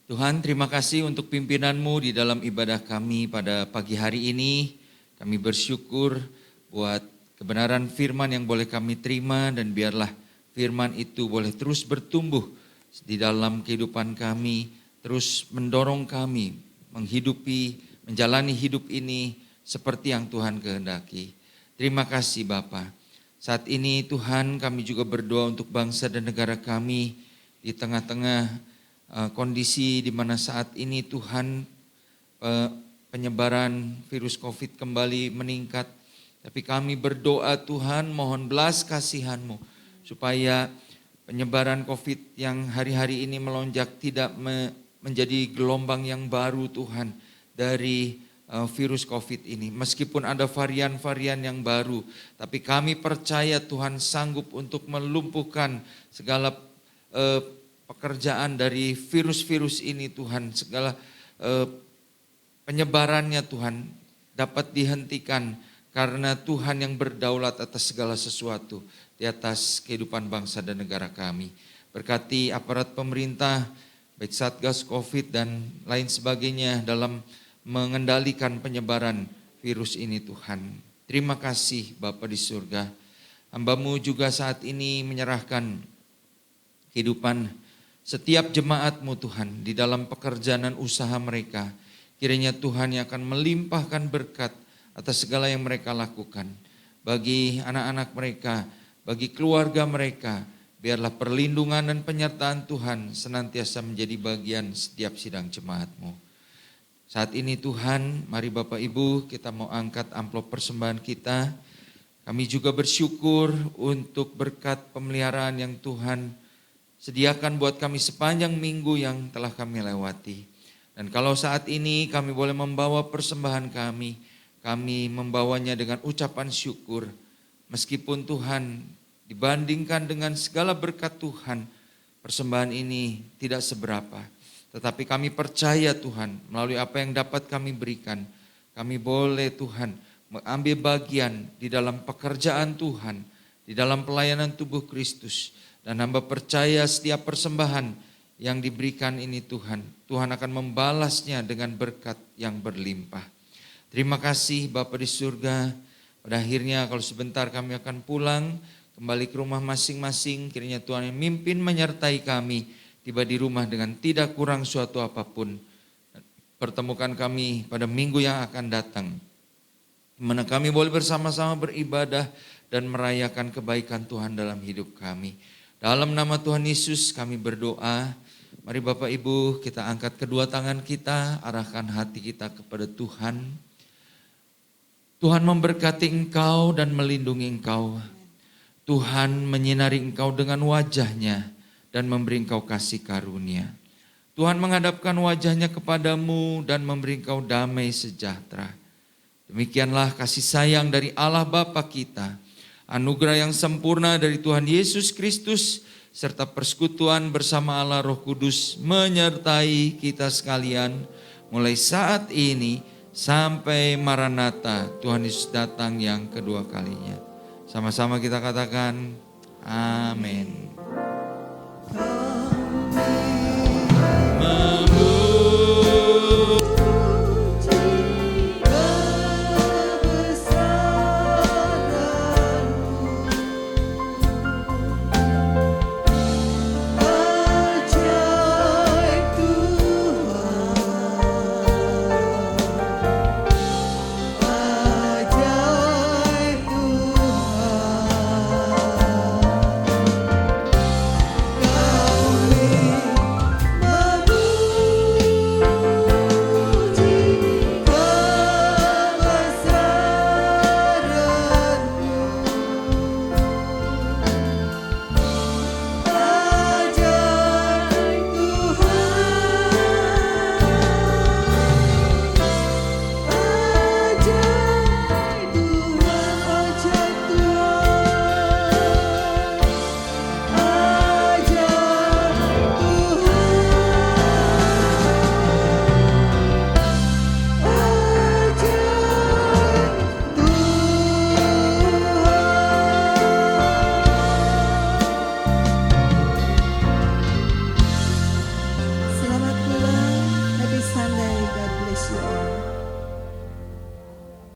Tuhan, terima kasih untuk pimpinan-Mu di dalam ibadah kami pada pagi hari ini. Kami bersyukur buat kebenaran firman yang boleh kami terima, dan biarlah firman itu boleh terus bertumbuh di dalam kehidupan kami, terus mendorong kami menghidupi, menjalani hidup ini seperti yang Tuhan kehendaki. Terima kasih Bapa. Saat ini Tuhan, kami juga berdoa untuk bangsa dan negara kami di tengah-tengah kondisi di mana saat ini Tuhan penyebaran virus COVID kembali meningkat. Tapi kami berdoa Tuhan, mohon belas kasihan-Mu supaya penyebaran COVID yang hari-hari ini melonjak tidak menjadi gelombang yang baru Tuhan dari virus COVID ini. Meskipun ada varian-varian yang baru, tapi kami percaya Tuhan sanggup untuk melumpuhkan segala pekerjaan dari virus-virus ini Tuhan. Segala penyebarannya Tuhan dapat dihentikan karena Tuhan yang berdaulat atas segala sesuatu di atas kehidupan bangsa dan negara kami. Berkati aparat pemerintah, baik Satgas COVID dan lain sebagainya dalam mengendalikan penyebaran virus ini Tuhan. Terima kasih Bapa di surga. Hamba-Mu juga saat ini menyerahkan kehidupan setiap jemaat-Mu Tuhan di dalam pekerjaan dan usaha mereka. Kiranya Tuhan yang akan melimpahkan berkat atas segala yang mereka lakukan. Bagi anak-anak mereka, bagi keluarga mereka, biarlah perlindungan dan penyertaan Tuhan senantiasa menjadi bagian setiap sidang jemaat-Mu. Saat ini Tuhan, mari Bapak Ibu kita mau angkat amplop persembahan kita. Kami juga bersyukur untuk berkat pemeliharaan yang Tuhan sediakan buat kami sepanjang minggu yang telah kami lewati. Dan kalau saat ini kami boleh membawa persembahan kami membawanya dengan ucapan syukur. Meskipun Tuhan dibandingkan dengan segala berkat Tuhan, persembahan ini tidak seberapa. Tetapi kami percaya Tuhan, melalui apa yang dapat kami berikan, kami boleh Tuhan mengambil bagian di dalam pekerjaan Tuhan, di dalam pelayanan tubuh Kristus. Dan hamba percaya setiap persembahan yang diberikan ini Tuhan akan membalasnya dengan berkat yang berlimpah. Terima kasih Bapa di surga. Pada akhirnya kalau sebentar kami akan pulang kembali ke rumah masing-masing, kiranya Tuhan yang mimpin menyertai kami, tiba di rumah dengan tidak kurang suatu apapun. Pertemukan kami pada minggu yang akan datang, di mana kami boleh bersama-sama beribadah dan merayakan kebaikan Tuhan dalam hidup kami. Dalam nama Tuhan Yesus kami berdoa. Mari Bapak Ibu kita angkat kedua tangan kita, arahkan hati kita kepada Tuhan. Tuhan memberkati engkau dan melindungi engkau. Tuhan menyinari engkau dengan wajah-Nya dan memberi engkau kasih karunia. Tuhan menghadapkan wajah-Nya kepadamu dan memberi engkau damai sejahtera. Demikianlah kasih sayang dari Allah Bapa kita, anugerah yang sempurna dari Tuhan Yesus Kristus, serta persekutuan bersama Allah Roh Kudus menyertai kita sekalian mulai saat ini sampai Maranatha, Tuhan Yesus datang yang kedua kalinya. Sama-sama kita katakan amin. God bless you all.